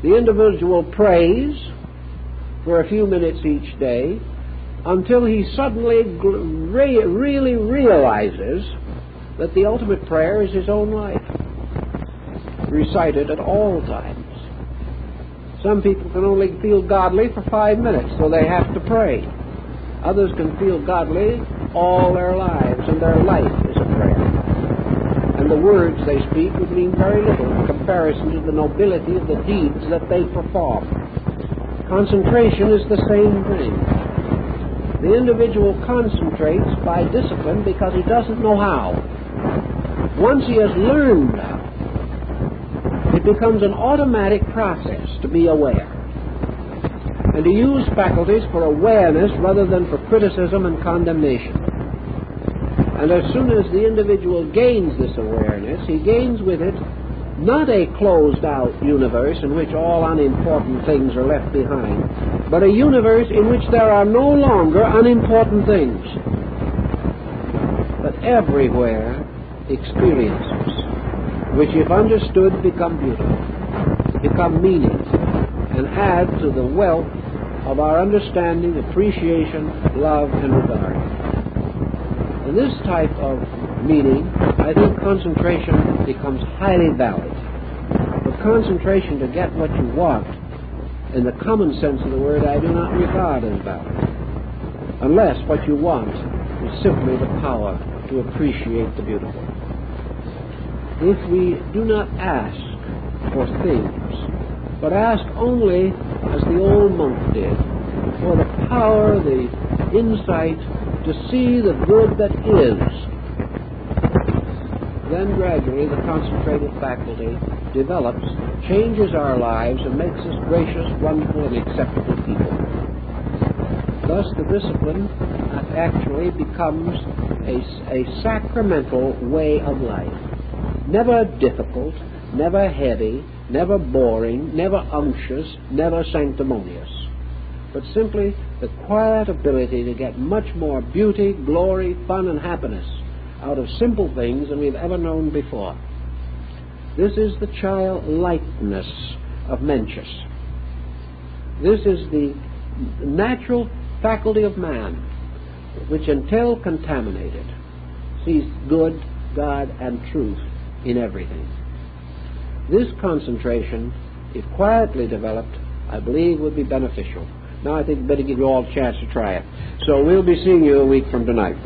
The individual prays for a few minutes each day until he suddenly really realizes that the ultimate prayer is his own life, recited at all times. Some people can only feel godly for 5 minutes, so they have to pray. Others can feel godly all their lives, and their life is a prayer. And the words they speak would mean very little in comparison to the nobility of the deeds that they perform. Concentration is the same thing. The individual concentrates by discipline because he doesn't know how. Once he has learned how, it becomes an automatic process to be aware and to use faculties for awareness rather than for criticism and condemnation. And as soon as the individual gains this awareness, he gains with it not a closed-out universe in which all unimportant things are left behind, but a universe in which there are no longer unimportant things, but everywhere experiences which, if understood, become beautiful, become meaning, and add to the wealth of our understanding, appreciation, love, and regard. In this type of meaning, I think concentration becomes highly valid. But concentration to get what you want, in the common sense of the word, I do not regard as valid, unless what you want is simply the power to appreciate the beautiful. If we do not ask for things, but ask only, as the old monk did, for the power, the insight to see the good that is, then gradually the concentrated faculty develops, changes our lives, and makes us gracious, wonderful, and acceptable people. Thus the discipline actually becomes a sacramental way of life. Never difficult, never heavy, never boring, never unctuous, never sanctimonious, but simply the quiet ability to get much more beauty, glory, fun, and happiness out of simple things than we've ever known before. This is the childlikeness of Mencius. This is the natural faculty of man, which, until contaminated, sees good, God, and truth in everything. This concentration, if quietly developed, I believe would be beneficial. Now I think I'd better give you all a chance to try it. So we'll be seeing you a week from tonight.